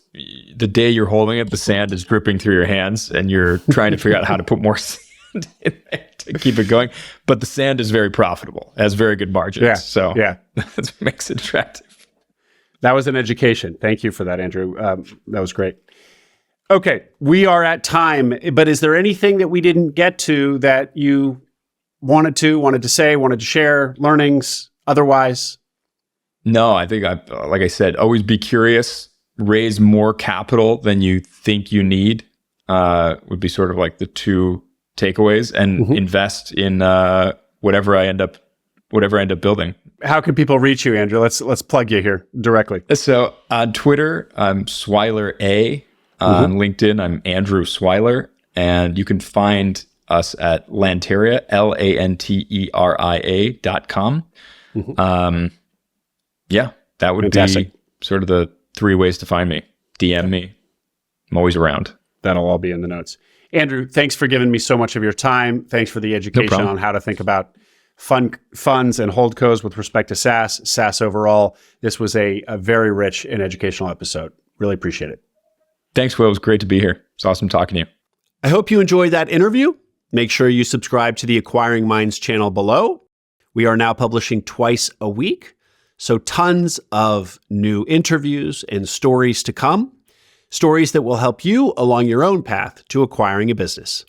the day you're holding it, the sand is dripping through your hands and you're trying to figure out how to put more sand in there to keep it going. But the sand is very profitable. It has very good margins. So that's what makes it attractive.
That was an education. Thank you for that, Andrew. That was great. Okay, we are at time, but is there anything that we didn't get to that you wanted to say, wanted to share, learnings, otherwise?
No, I think like I said, always be curious, raise more capital than you think you need, would be sort of like the two takeaways, and invest in whatever I end up building. How
can people reach you, Andrew? Let's plug you here directly.
So on Twitter, I'm Swiler A. On LinkedIn, I'm Andrew Swiler, and you can find us at Lanteria, LANTERIA.com. That would be sort of the 3 ways to find me. DM me. I'm always around.
That'll all be in the notes. Andrew, thanks for giving me so much of your time. Thanks for the education on how to think about funds and holdcos with respect to SaaS overall. This was a very rich and educational episode. Really appreciate it.
Thanks, Will. It was great to be here. It's awesome talking to you.
I hope you enjoyed that interview. Make sure you subscribe to the Acquiring Minds channel below. We are now publishing twice a week, so tons of new interviews and stories to come. Stories that will help you along your own path to acquiring a business.